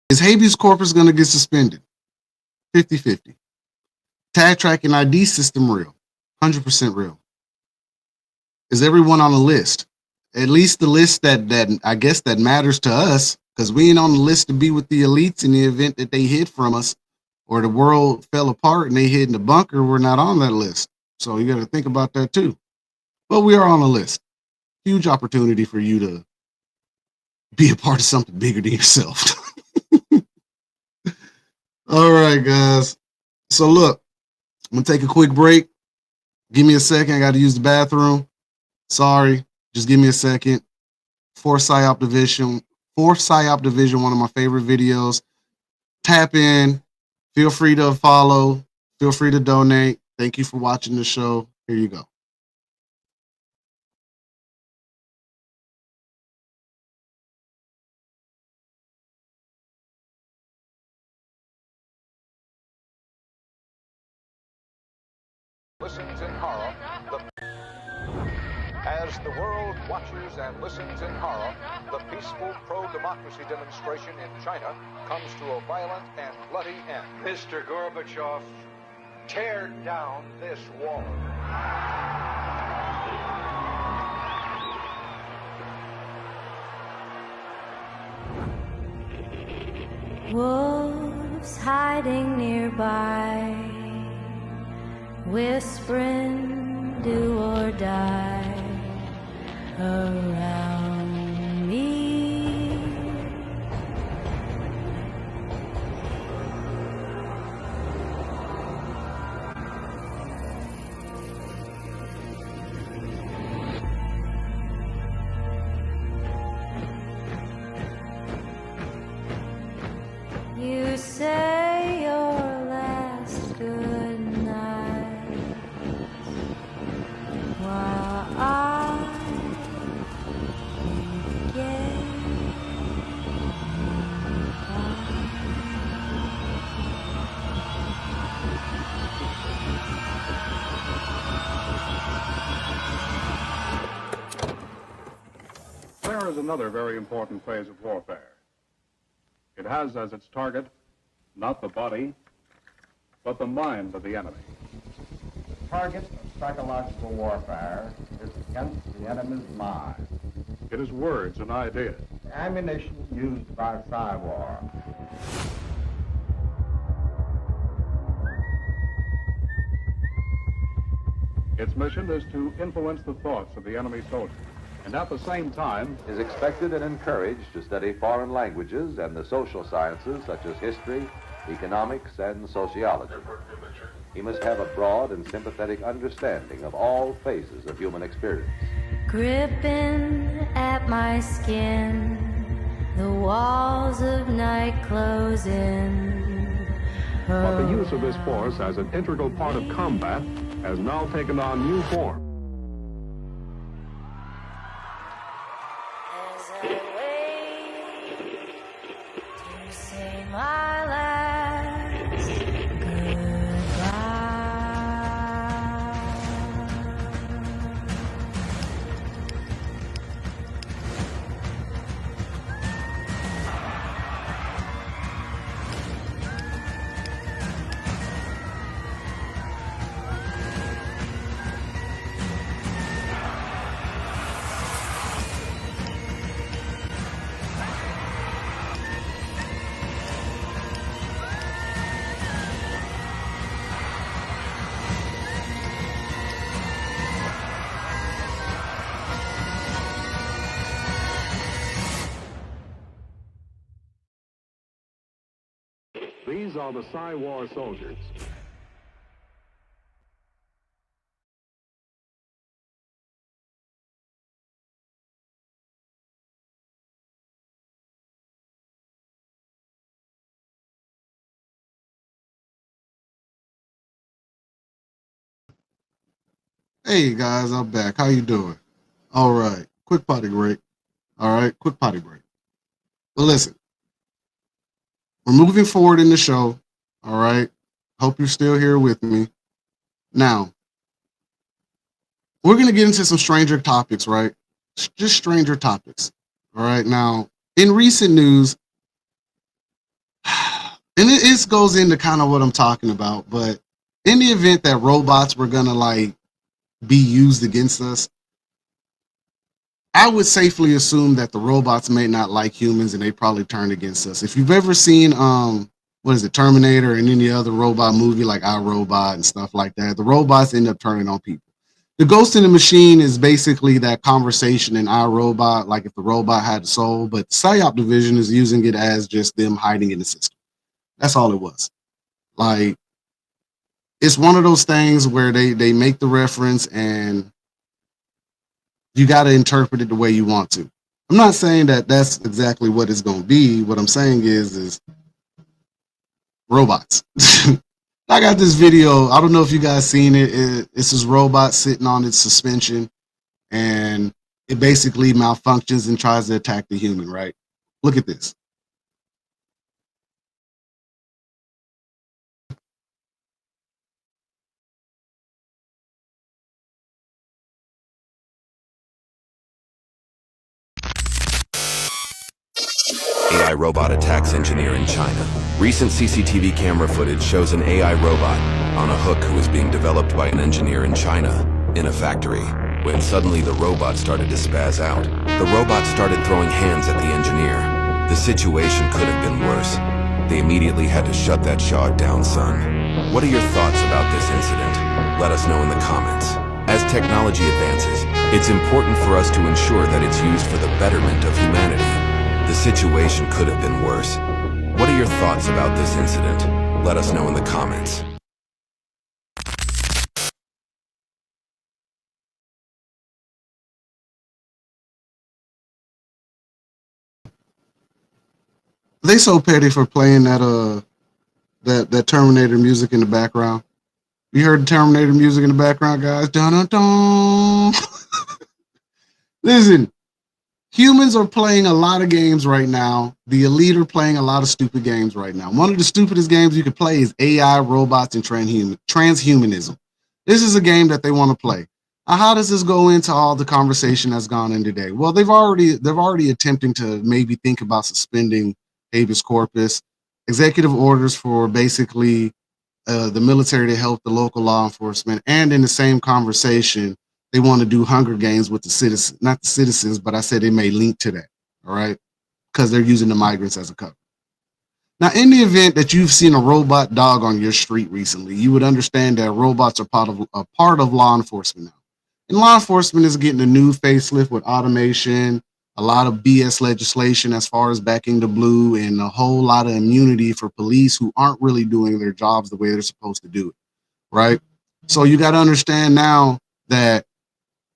Is habeas corpus going to get suspended? 50-50. Tag tracking ID system real? 100% real. Is everyone on the list? At least the list that I guess that matters to us, because we ain't on the list to be with the elites in the event that they hid from us or the world fell apart and they hid in the bunker. We're not on that list. So you got to think about that too. But we are on the list. Huge opportunity for you to be a part of something bigger than yourself. All right, guys. So look, I'm going to take a quick break. Give me a second. I got to use the bathroom. Sorry. Just give me a second. For PsyOp Division, one of my favorite videos. Tap in. Feel free to follow. Feel free to donate. Thank you for watching the show. Here you go. Listens in horror. As the world watches and listens in horror, the peaceful pro-democracy demonstration in China comes to a violent and bloody end. Mr. Gorbachev, tear down this wall. Wolves hiding nearby, whispering do or die around me. You say there is another very important phase of warfare. It has as its target not the body, but the mind of the enemy. The target of psychological warfare is against the enemy's mind. It is words and ideas. The ammunition used by Psy-War. Its mission is to influence the thoughts of the enemy soldier, and at the same time is expected and encouraged to study foreign languages and the social sciences such as history, economics, and sociology. He must have a broad and sympathetic understanding of all phases of human experience. Gripping at my skin, the walls of night close in. But the use of this force as an integral part of combat has now taken on new form. As I wait to say my last goodbye. These are the Psy-War soldiers. Hey guys, I'm back. How you doing? All right. Quick potty break. All right. Quick potty break. But listen, we're moving forward in the show. All right. Hope you're still here with me. Now, we're going to get into some stranger topics, right? Just stranger topics. All right. Now, in recent news, and it goes into kind of what I'm talking about, but in the event that robots were going to like be used against us, I would safely assume that the robots may not like humans and they probably turn against us. If you've ever seen what is it, Terminator and any other robot movie like iRobot and stuff like that, the robots end up turning on people. The Ghost in the Machine is basically that conversation in iRobot, like if the robot had a soul, but the PSYOP division is using it as just them hiding in the system. That's all it was. Like, it's one of those things where they make the reference and you got to interpret it the way you want to. I'm not saying that that's exactly what it's going to be. What I'm saying is robots. I got this video. I don't know if you guys seen it. It's this robot sitting on its suspension and it basically malfunctions and tries to attack the human, right? Look at this. AI robot attacks engineer in China. Recent CCTV camera footage shows an AI robot on a hook who was being developed by an engineer in China in a factory. When suddenly the robot started to spaz out, the robot started throwing hands at the engineer. The situation could have been worse. They immediately had to shut that Shaw down, son. What are your thoughts about this incident? Let us know in the comments. As technology advances, it's important for us to ensure that it's used for the betterment of humanity. The situation could have been worse. What are your thoughts about this incident? Let us know in the comments. They so petty for playing that Terminator music in the background. You heard the Terminator music in the background, guys? Dun dun dun. Listen. Humans are playing a lot of games right now. The elite are playing a lot of stupid games right now. One of the stupidest games you could play is AI, robots, and transhumanism. This is a game that they want to play. Now, how does this go into all the conversation that's gone in today? Well, they've already attempting to maybe think about suspending habeas corpus, executive orders for basically the military to help the local law enforcement, and in the same conversation, they want to do Hunger Games with the citizens, not the citizens, but I said they may link to that, all right, because they're using the migrants as a cover. Now, in the event that you've seen a robot dog on your street recently, you would understand that robots are part of law enforcement now. And law enforcement is getting a new facelift with automation, a lot of BS legislation as far as backing the blue, and a whole lot of immunity for police who aren't really doing their jobs the way they're supposed to do it, right? So you got to understand now that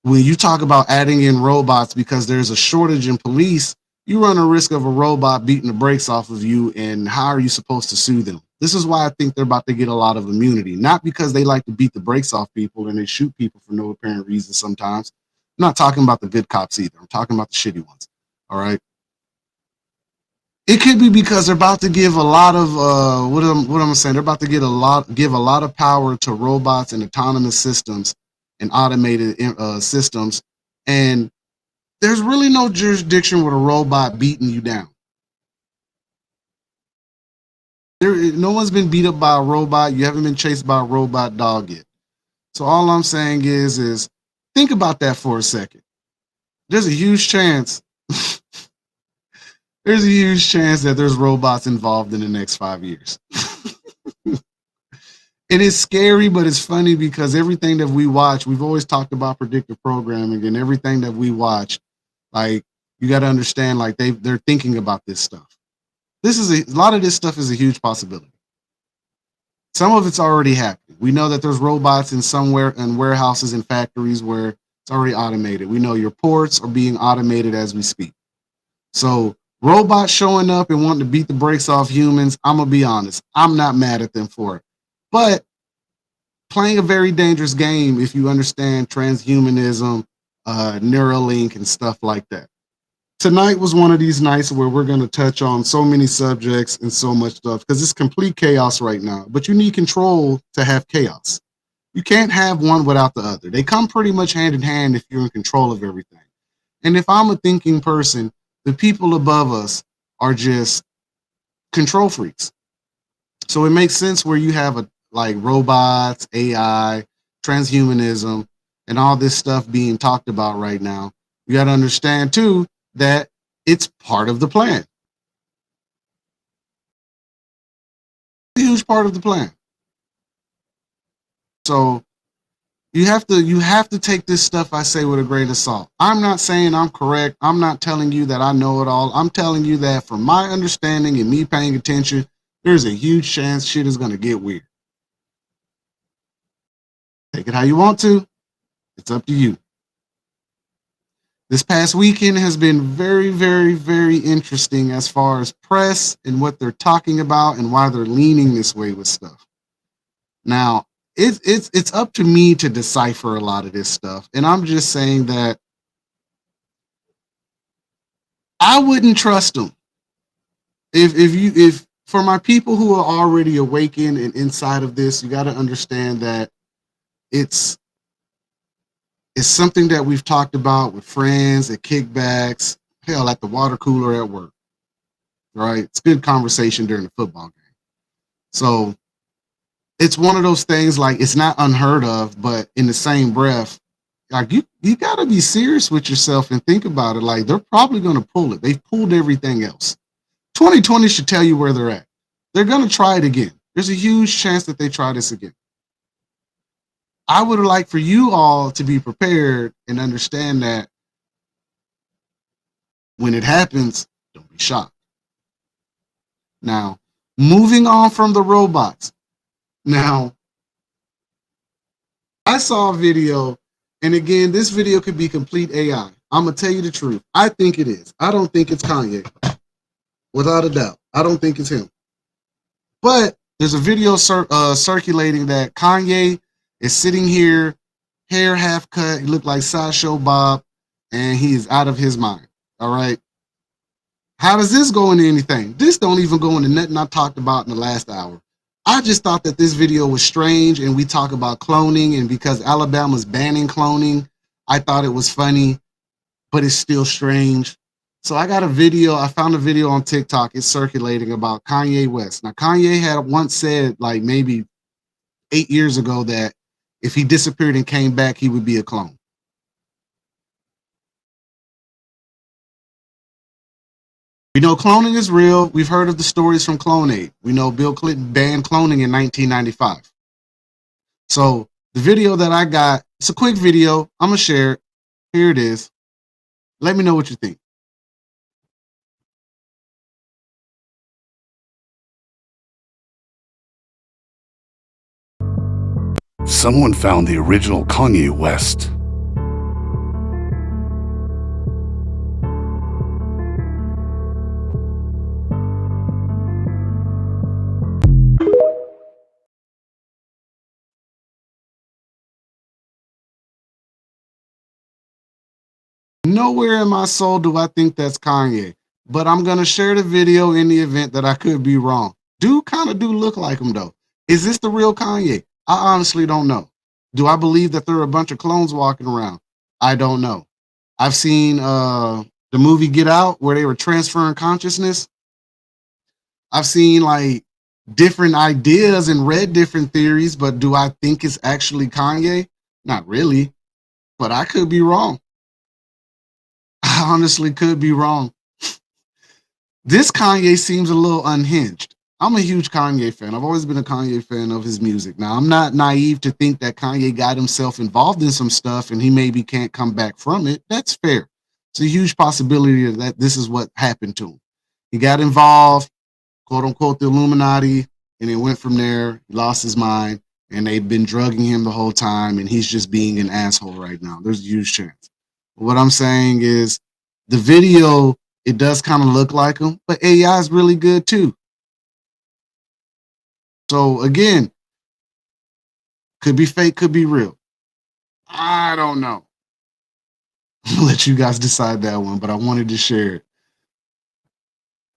when you talk about adding in robots because there's a shortage in police, you run a risk of a robot beating the brakes off of you, and how are you supposed to sue them? This is why I think they're about to get a lot of immunity, not because they like to beat the brakes off people and they shoot people for no apparent reason sometimes. I'm not talking about the good cops either. I'm talking about the shitty ones, all right? It could be because they're about to give a lot of, what I'm saying, they're about to give a lot of power to robots and autonomous systems and automated systems, and there's really no jurisdiction with a robot beating you down. No one's been beat up by a robot. You haven't been chased by a robot dog yet. So all I'm saying is think about that for a second. There's a huge chance that there's robots involved in the next 5 years. It is scary, but it's funny because everything that we watch, we've always talked about predictive programming, and everything that we watch, like, you got to understand, like, they're thinking about this stuff. A lot of this stuff is a huge possibility. Some of it's already happening. We know that there's robots in warehouses and factories where it's already automated. We know your ports are being automated as we speak. So robots showing up and wanting to beat the brakes off humans, I'm going to be honest, I'm not mad at them for it. But playing a very dangerous game if you understand transhumanism, Neuralink, and stuff like that. Tonight was one of these nights where we're going to touch on so many subjects and so much stuff because it's complete chaos right now. But you need control to have chaos. You can't have one without the other. They come pretty much hand in hand if you're in control of everything. And if I'm a thinking person, the people above us are just control freaks. So it makes sense where you have like robots, AI, transhumanism, and all this stuff being talked about right now. You got to understand too that it's part of the plan. A huge part of the plan. So you have to take this stuff I say with a grain of salt. I'm not saying I'm correct. I'm not telling you that I know it all. I'm telling you that from my understanding and me paying attention, there's a huge chance shit is going to get weird. Take it how you want to. It's up to you. This past weekend has been very, very, very interesting as far as press and what they're talking about and why they're leaning this way with stuff. Now, it's up to me to decipher a lot of this stuff, and I'm just saying that I wouldn't trust them. If for my people who are already awakened and inside of this, you got to understand that it's something that we've talked about with friends at kickbacks, hell, at the water cooler at work, right? It's good conversation during the football game. So it's one of those things, like, it's not unheard of, but in the same breath, like, you got to be serious with yourself and think about it. Like, they're probably going to pull it. They've pulled everything else. 2020 should tell you where they're at. They're going to try it again. There's a huge chance that they try this again. I would like for you all to be prepared and understand that when it happens, don't be shocked. Now, moving on from the robots. Now, I saw a video, and again, this video could be complete AI. I'm going to tell you the truth. I think it is. I don't think it's Kanye. Without a doubt. I don't think it's him. But there's a video circulating that Kanye is sitting here, hair half cut, he looked like Sideshow Bob, and he is out of his mind. All right. How does this go into anything? This don't even go into nothing I talked about in the last hour. I just thought that this video was strange, and we talk about cloning, and because Alabama's banning cloning, I thought it was funny, but it's still strange. So I found a video on TikTok, it's circulating about Kanye West. Now, Kanye had once said, like maybe 8 years ago, that if he disappeared and came back, he would be a clone. We know cloning is real. We've heard of the stories from Clone8. We know Bill Clinton banned cloning in 1995. So the video that I got, it's a quick video. I'm going to share it. Here it is. Let me know what you think. Someone found the original Kanye West. Nowhere in my soul do I think that's Kanye, but I'm going to share the video in the event that I could be wrong. Do look like him though. Is this the real Kanye? I honestly don't know. Do I believe that there are a bunch of clones walking around? I don't know. I've seen the movie Get Out where they were transferring consciousness. I've seen like different ideas and read different theories, but do I think it's actually Kanye? Not really, but I could be wrong. I honestly could be wrong. This Kanye seems a little unhinged. I'm a huge Kanye fan. I've always been a Kanye fan of his music. Now, I'm not naive to think that Kanye got himself involved in some stuff and he maybe can't come back from it. That's fair. It's a huge possibility that this is what happened to him. He got involved, quote unquote, the Illuminati, and it went from there. He lost his mind, and they've been drugging him the whole time, and he's just being an asshole right now. There's a huge chance. What I'm saying is the video, it does kind of look like him, but AI is really good too. So again, could be fake, could be real. I don't know. I'll let you guys decide that one, but I wanted to share it.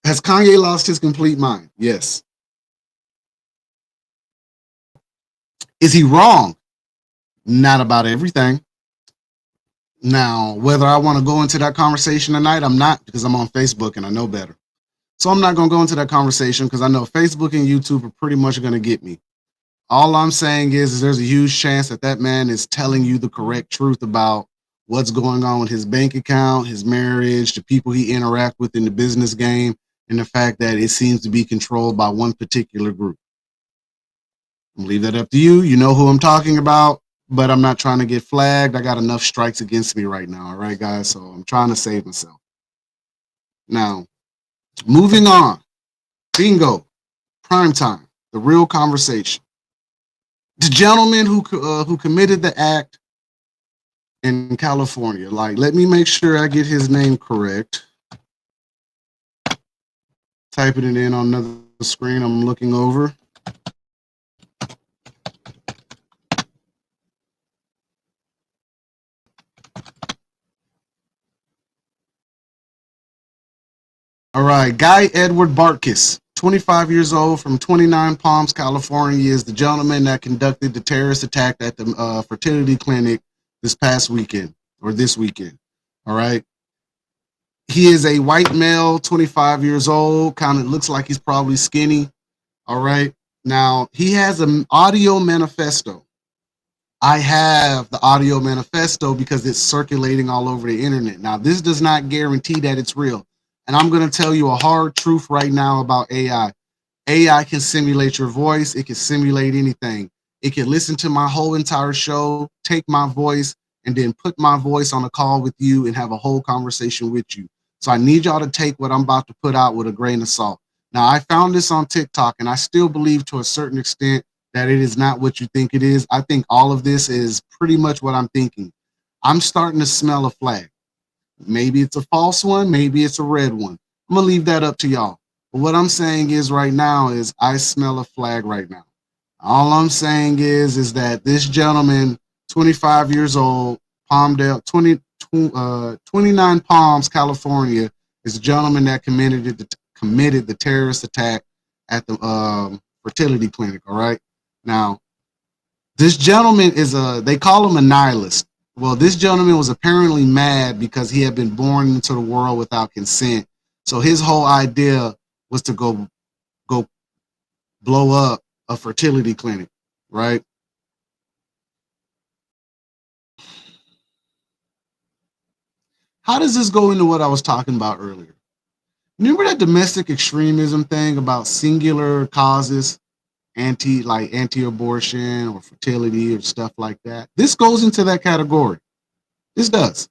Has Kanye lost his complete mind? Yes. Is he wrong? Not about everything. Now, whether I want to go into that conversation tonight, I'm not, because I'm on Facebook and I know better. So I'm not going to go into that conversation because I know Facebook and YouTube are pretty much going to get me. All I'm saying is there's a huge chance that that man is telling you the correct truth about what's going on with his bank account, his marriage, the people he interacts with in the business game, and the fact that it seems to be controlled by one particular group. I'm gonna leave that up to you. You know who I'm talking about, but I'm not trying to get flagged. I got enough strikes against me right now. All right, guys. So I'm trying to save myself. Now, moving on. Bingo. Prime time. The real conversation. The gentleman who committed the act in California. Like, let me make sure I get his name correct. Typing it in on another screen I'm looking over. All right, Guy Edward Bartkus, 25 years old, from 29 Palms, California, is the gentleman that conducted the terrorist attack at the fertility clinic this past weekend, or this weekend. All right. He is a white male, 25 years old, kind of looks like he's probably skinny. All right. Now, he has an audio manifesto. I have the audio manifesto because it's circulating all over the internet. Now, this does not guarantee that it's real. And I'm going to tell you a hard truth right now about AI. AI can simulate your voice. It can simulate anything. It can listen to my whole entire show, take my voice, and then put my voice on a call with you and have a whole conversation with you. So I need y'all to take what I'm about to put out with a grain of salt. Now, I found this on TikTok, and I still believe to a certain extent that it is not what you think it is. I think all of this is pretty much what I'm thinking. I'm starting to smell a flag. Maybe it's a false one. Maybe it's a red one. I'm going to leave that up to y'all. But what I'm saying is right now is I smell a flag right now. All I'm saying is that this gentleman, 25 years old, 29 Palms, California, is a gentleman that committed the terrorist attack at the fertility clinic. All right. Now, this gentleman is they call him a nihilist. Well, this gentleman was apparently mad because he had been born into the world without consent. So his whole idea was to go blow up a fertility clinic, right? How does this go into what I was talking about earlier? Remember that domestic extremism thing about singular causes, anti-abortion or fertility or stuff like that? This goes into that category. This does.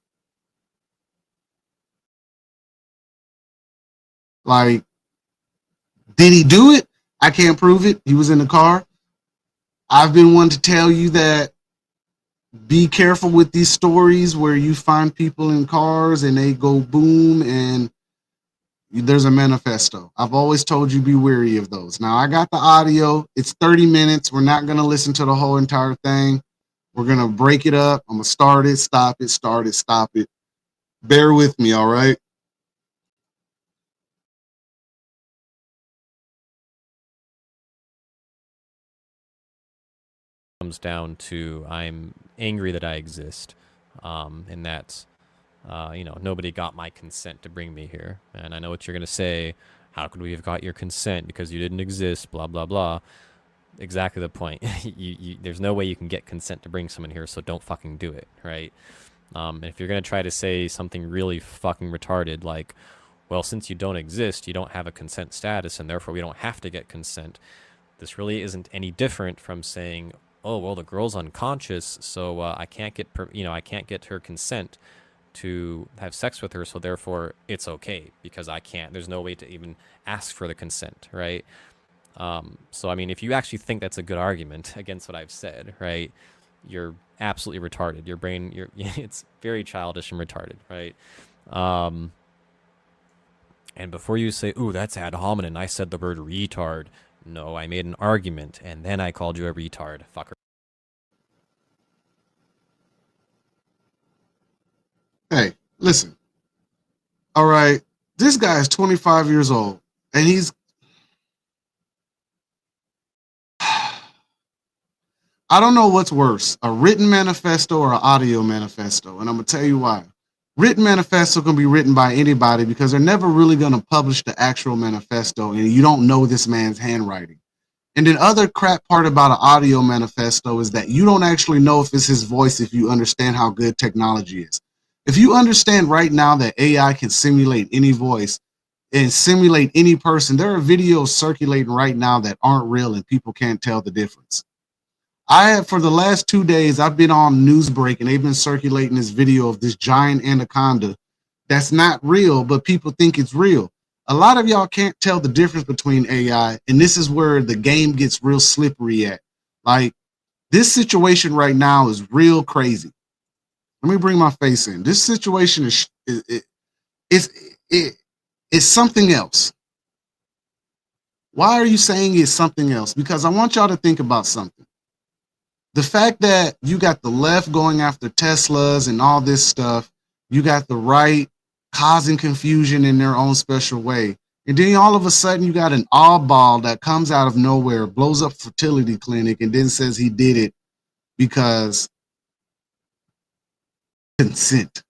Like, did he do it? I can't prove it. He was in the car. I've been one to tell you that be careful with these stories where you find people in cars and they go boom and there's a manifesto. I've always told you be wary of those. Now, I got the audio. It's 30 minutes. We're not going to listen to the whole entire thing. We're going to break it up. I'm going to start it, stop it, start it, stop it. Bear with me, all right? Comes down to I'm angry that I exist, and that's nobody got my consent to bring me here. And I know what you're gonna say. How could we have got your consent because you didn't exist? Blah blah blah. Exactly the point. There's no way you can get consent to bring someone here, so don't fucking do it, right? And if you're gonna try to say something really fucking retarded like, well, since you don't exist, you don't have a consent status, and therefore we don't have to get consent. This really isn't any different from saying, oh, well, the girl's unconscious, so I can't get her consent to have sex with her, so therefore it's okay because I can't. There's no way to even ask for the consent, right? So I mean, if you actually think that's a good argument against what I've said, right, you're absolutely retarded. Your brain, it's very childish and retarded, right? And before you say, ooh, that's ad hominem, I said the word retard. No, I made an argument, and then I called you a retard, fucker. Hey, listen. All right, this guy is 25 years old, and he's... I don't know what's worse, a written manifesto or an audio manifesto, and I'm going to tell you why. Written manifesto can be written by anybody because they're never really going to publish the actual manifesto, and you don't know this man's handwriting. And then other crap part about an audio manifesto is that you don't actually know if it's his voice if you understand how good technology is. If you understand right now that AI can simulate any voice and simulate any person, there are videos circulating right now that aren't real and people can't tell the difference. For the last 2 days, I've been on Newsbreak and they've been circulating this video of this giant anaconda that's not real, but people think it's real. A lot of y'all can't tell the difference between AI, and this is where the game gets real slippery at. Like, this situation right now is real crazy. Let me bring my face in. This situation is something else. Why are you saying it's something else? Because I want y'all to think about something. The fact that you got the left going after Teslas and all this stuff, you got the right causing confusion in their own special way. And then all of a sudden you got an oddball that comes out of nowhere, blows up fertility clinic, and then says he did it because consent.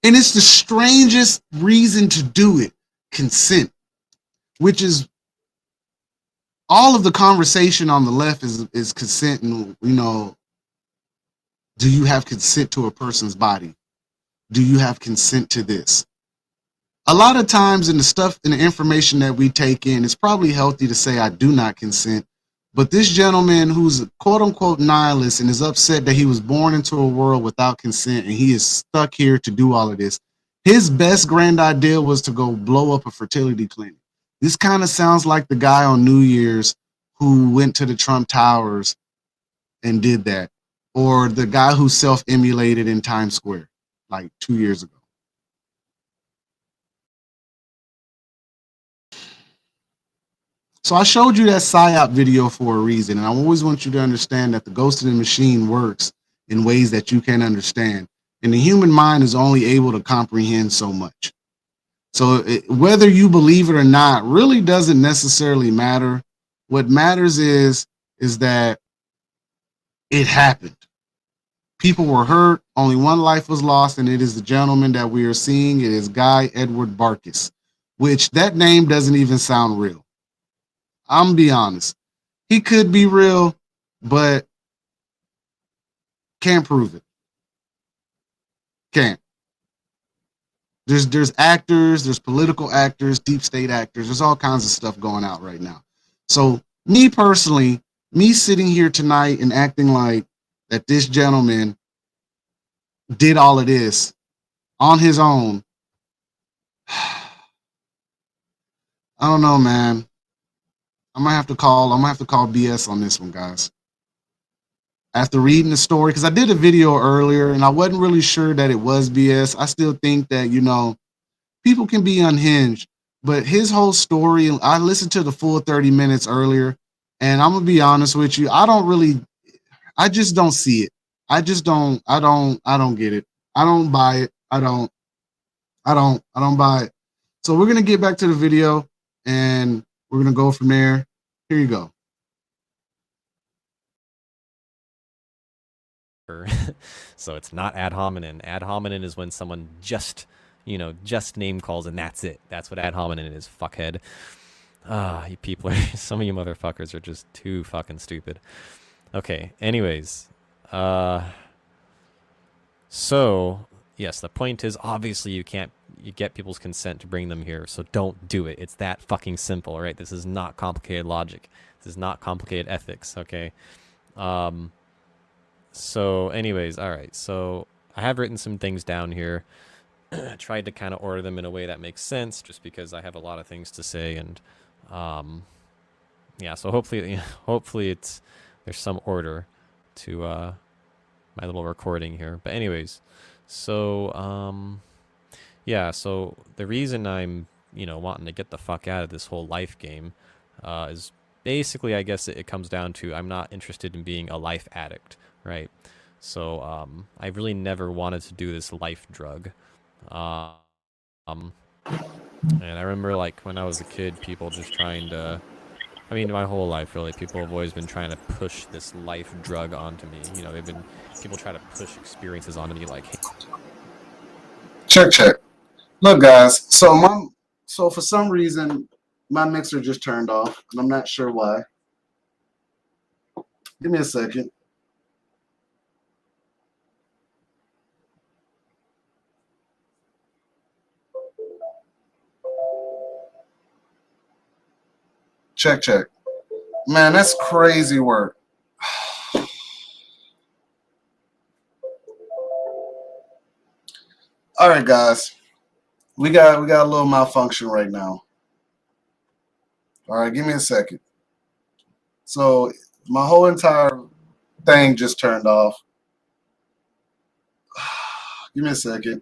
And it's the strangest reason to do it, consent, which is all of the conversation on the left is consent. And, do you have consent to a person's body? Do you have consent to this? A lot of times in the information that we take in, it's probably healthy to say I do not consent. But this gentleman who's a quote unquote nihilist and is upset that he was born into a world without consent and he is stuck here to do all of this, his best grand idea was to go blow up a fertility clinic. This kind of sounds like the guy on New Year's who went to the Trump Towers and did that, or the guy who self-emulated in Times Square like 2 years ago. So I showed you that PSYOP video for a reason, and I always want you to understand that the ghost in the machine works in ways that you can't understand, and the human mind is only able to comprehend so much. So whether you believe it or not really doesn't necessarily matter. What matters is that it happened. People were hurt. Only one life was lost, and it is the gentleman that we are seeing. It is Guy Edward Barkis, which that name doesn't even sound real. I'm gonna be honest. He could be real, but can't prove it. Can't. There's actors, there's political actors, deep state actors. There's all kinds of stuff going out right now. So me personally, me sitting here tonight and acting like that this gentleman did all of this on his own, I don't know, man. I'm gonna have to call BS on this one, guys. After reading the story, because I did a video earlier and I wasn't really sure that it was BS. I still think that, you know, people can be unhinged, but his whole story, I listened to the full 30 minutes earlier, and I'm gonna be honest with you, I just don't see it. I don't get it. I don't buy it. I don't buy it. So we're gonna get back to the video and we're gonna go from there. Here you go. So it's not ad hominem. Ad hominem is when someone just name calls and that's it. That's what ad hominem is, fuckhead. You people some of you motherfuckers are just too fucking stupid. Okay, anyways. So, yes, the point is obviously you get people's consent to bring them here, so don't do it. It's that fucking simple, right? This is not complicated logic. This is not complicated ethics, okay? So anyways, all right. So I have written some things down here. Tried to kind of order them in a way that makes sense, just because I have a lot of things to say, and yeah. So hopefully there's some order to my little recording here. But anyways, so yeah. So the reason I'm wanting to get the fuck out of this whole life game is basically, I guess it comes down to I'm not interested in being a life addict. Right, so I really never wanted to do this life drug, and I remember like when I was a kid, people just trying to, I mean my whole life really, people have always been trying to push this life drug onto me. People try to push experiences onto me like, hey. Check. Look, guys, so for some reason my mixer just turned off, and I'm not sure why. Give me a second. Check. Man, that's crazy work. All right, guys. We got a little malfunction right now. All right, give me a second. So my whole entire thing just turned off. Give me a second.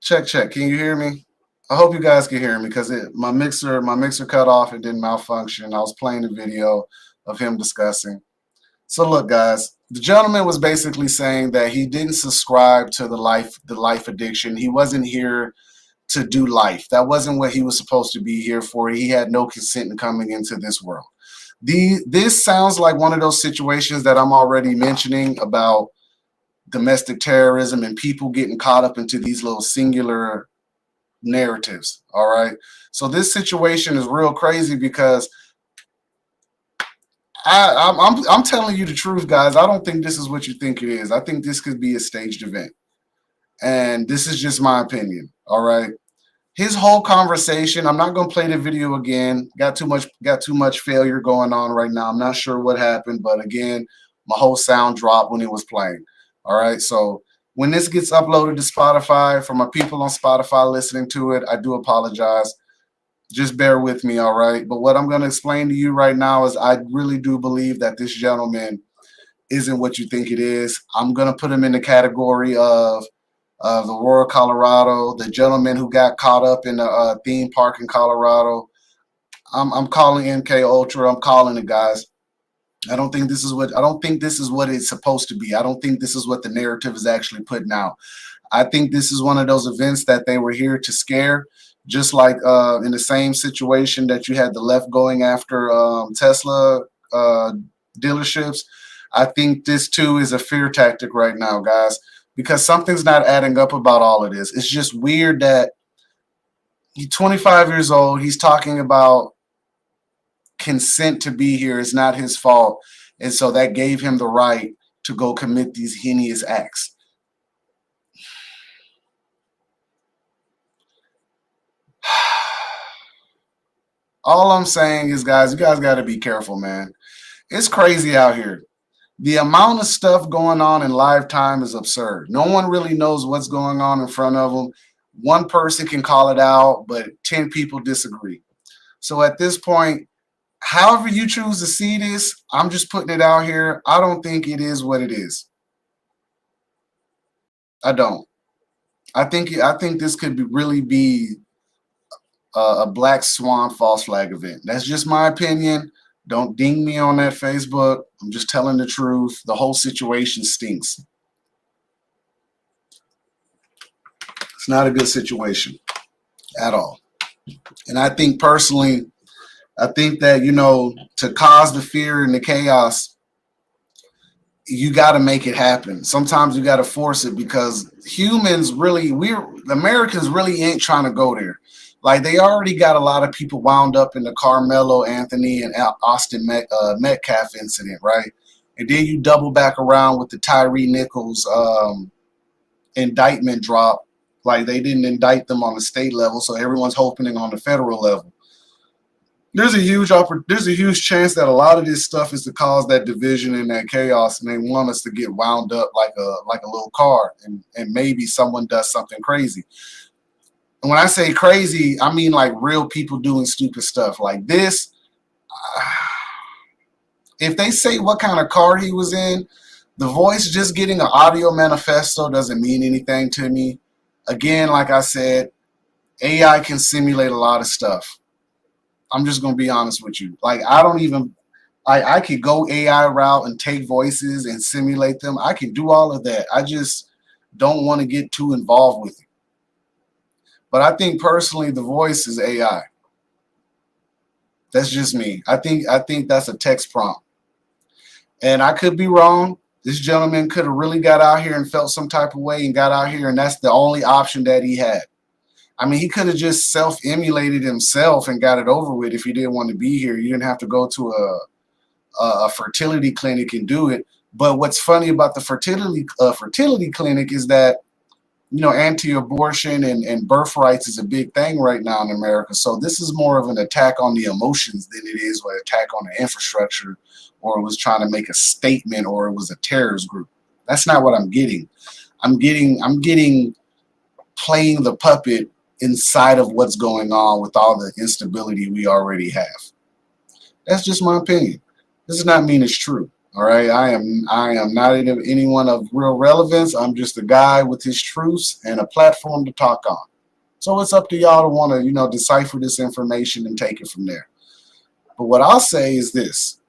Check. Can you hear me? I hope you guys can hear me, because my mixer cut off and didn't malfunction. I was playing a video of him discussing. So look, guys, the gentleman was basically saying that he didn't subscribe to the life addiction. He wasn't here to do life. That wasn't what he was supposed to be here for. He had no consent in coming into this world. This sounds like one of those situations that I'm already mentioning about domestic terrorism and people getting caught up into these little singular narratives. All right. So this situation is real crazy, because I'm telling you the truth, guys. I don't think this is what you think it is. I think this could be a staged event, and this is just my opinion. All right. His whole conversation, I'm not going to play the video again. Got too much failure going on right now. I'm not sure what happened, but again, my whole sound dropped when it was playing. All right. So when this gets uploaded to Spotify, for my people on Spotify listening to it, I do apologize. Just bear with me, all right? But what I'm going to explain to you right now is I really do believe that this gentleman isn't what you think it is. I'm going to put him in the category of the Royal Colorado, the gentleman who got caught up in the theme park in Colorado. I'm calling MK Ultra. I'm calling it, guys. I don't think this is what it's supposed to be. I don't think this is what the narrative is actually putting out. I think this is one of those events that they were here to scare, just like in the same situation that you had the left going after Tesla dealerships. I think this too is a fear tactic right now, guys, because something's not adding up about all of this. It's just weird that he's 25 years old. He's talking about consent to be here is not his fault. And so that gave him the right to go commit these heinous acts. All I'm saying is, guys, you guys got to be careful, man. It's crazy out here. The amount of stuff going on in live time is absurd. No one really knows what's going on in front of them. One person can call it out, but 10 people disagree. So at this point, however you choose to see this, I'm just putting it out here. I don't think it is what it is. I don't. I think this could really be a black swan false flag event. That's just my opinion. Don't ding me on that Facebook. I'm just telling the truth. The whole situation stinks. It's not a good situation at all. And I think personally, that, you know, to cause the fear and the chaos, you got to make it happen. Sometimes you got to force it, because humans really, Americans really ain't trying to go there. Like, they already got a lot of people wound up in the Carmelo Anthony and Austin Metcalf incident, right? And then you double back around with the Tyree Nichols indictment drop. Like, they didn't indict them on the state level, so everyone's hoping on the federal level. There's a huge chance that a lot of this stuff is to cause that division and that chaos, and they want us to get wound up like a little car, and maybe someone does something crazy. And when I say crazy, I mean like real people doing stupid stuff like this. If they say what kind of car he was in, the voice just getting an audio manifesto doesn't mean anything to me. Again, like I said, AI can simulate a lot of stuff. I'm just going to be honest with you. Like, I could go AI route and take voices and simulate them. I can do all of that. I just don't want to get too involved with it. But I think personally, the voice is AI. That's just me. I think that's a text prompt. And I could be wrong. This gentleman could have really got out here and felt some type of way and got out here, and that's the only option that he had. I mean, he could have just self-emulated himself and got it over with if he didn't want to be here. You didn't have to go to a fertility clinic and do it. But what's funny about the fertility clinic is that, you know, anti-abortion and birthrights is a big thing right now in America. So this is more of an attack on the emotions than it is an attack on the infrastructure, or it was trying to make a statement, or it was a terrorist group. That's not what I'm getting. I'm getting playing the puppet inside of what's going on with all the instability we already have. That's just my opinion. This does not mean it's true. All right, I am not anyone of real relevance. I'm just a guy with his truths and a platform to talk on. So it's up to y'all to want to, you know, decipher this information and take it from there. But what I'll say is this: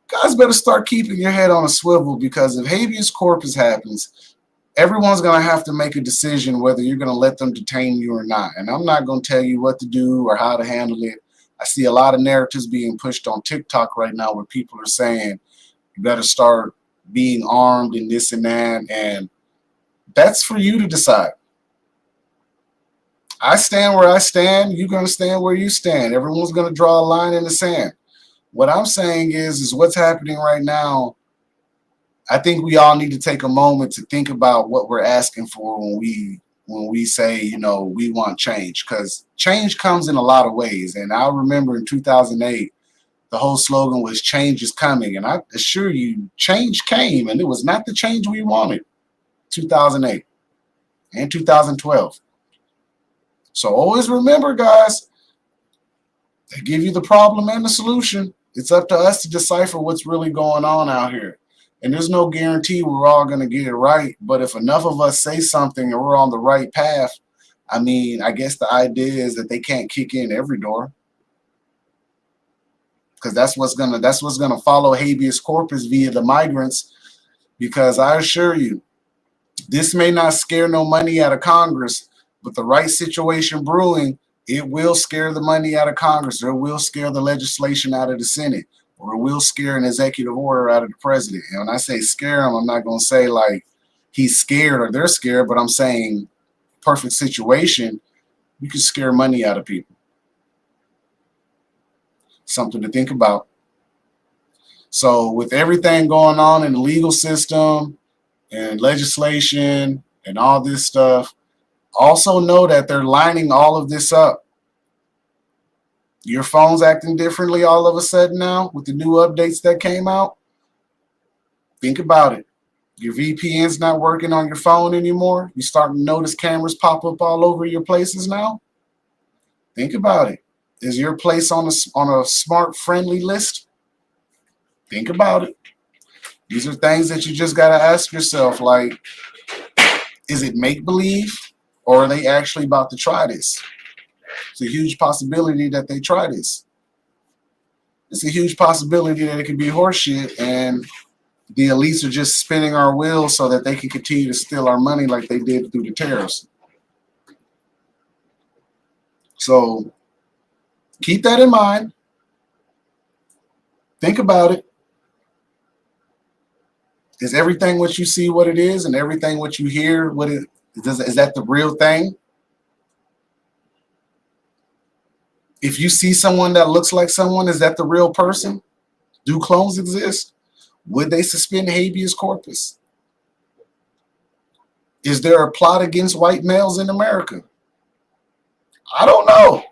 guys better start keeping your head on a swivel, because if habeas corpus happens, everyone's going to have to make a decision whether you're going to let them detain you or not. And I'm not going to tell you what to do or how to handle it. I see a lot of narratives being pushed on TikTok right now where people are saying you better start being armed and this and that. And that's for you to decide. I stand where I stand. You're going to stand where you stand. Everyone's going to draw a line in the sand. What I'm saying is what's happening right now. I think we all need to take a moment to think about what we're asking for when we say, you know, we want change, because change comes in a lot of ways. And I remember in 2008, the whole slogan was change is coming. And I assure you, change came, and it was not the change we wanted. 2008 and 2012. So always remember, guys, they give you the problem and the solution. It's up to us to decipher what's really going on out here. And there's no guarantee we're all going to get it right. But if enough of us say something and we're on the right path, I mean, I guess the idea is that they can't kick in every door. because that's what's gonna follow habeas corpus via the migrants. Because I assure you, this may not scare no money out of Congress, but the right situation brewing, it will scare the money out of Congress, or it will scare the legislation out of the Senate, or it will scare an executive order out of the president. And when I say scare him, I'm not going to say like he's scared or they're scared, but I'm saying perfect situation, you can scare money out of people. Something to think about. So with everything going on in the legal system and legislation and all this stuff, also know that they're lining all of this up. Your phone's acting differently all of a sudden now with the new updates that came out. Think about it. Your VPN's not working on your phone anymore. You're starting to notice cameras pop up all over your places now. Think about it. Is your place on a smart friendly list? Think about it. These are things that you just got to ask yourself, like, is it make-believe or are they actually about to try this? It's a huge possibility that they try this. It's a huge possibility that it could be horseshit and the elites are just spinning our wheels so that they can continue to steal our money like they did through the tariffs. So keep that in mind. Think about it. Is everything what you see what it is, and everything what you hear what it is that the real thing? If you see someone that looks like someone, is that the real person? Do clones exist? Would they suspend habeas corpus? Is there a plot against white males in America? I don't know.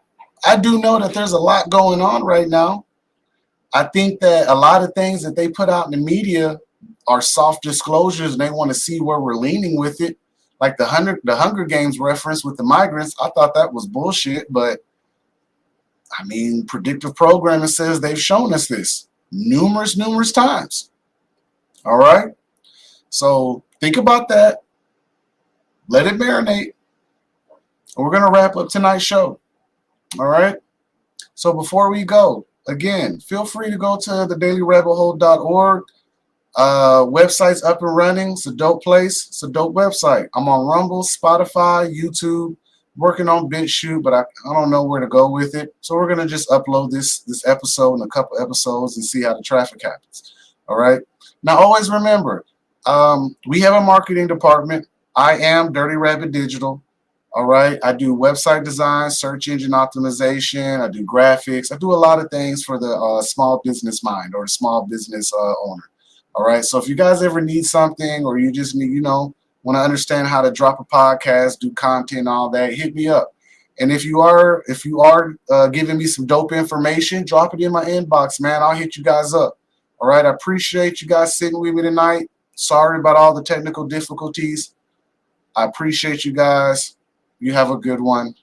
I do know that there's a lot going on right now. I think that a lot of things that they put out in the media are soft disclosures, and they want to see where we're leaning with it. Like the Hunger Games reference with the migrants, I thought that was bullshit, but I mean, predictive programming says they've shown us this numerous times. All right? So think about that. Let it marinate. And we're going to wrap up tonight's show. All right? So before we go, again, feel free to go to thedailyrabbithole.org. Website's up and running. It's a dope place. It's a dope website. I'm on Rumble, Spotify, YouTube, working on BitChute, but I don't know where to go with it. So we're going to just upload this episode and a couple episodes and see how the traffic happens. All right. Now, always remember, we have a marketing department. I am Dirty Rabbit Digital. All right. I do website design, search engine optimization. I do graphics. I do a lot of things for the small business mind or small business owner. All right. So if you guys ever need something, or you just need, want to understand how to drop a podcast, do content, all that, hit me up. And if you are giving me some dope information, drop it in my inbox, man. I'll hit you guys up. All right. I appreciate you guys sitting with me tonight. Sorry about all the technical difficulties. I appreciate you guys. You have a good one.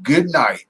Good night.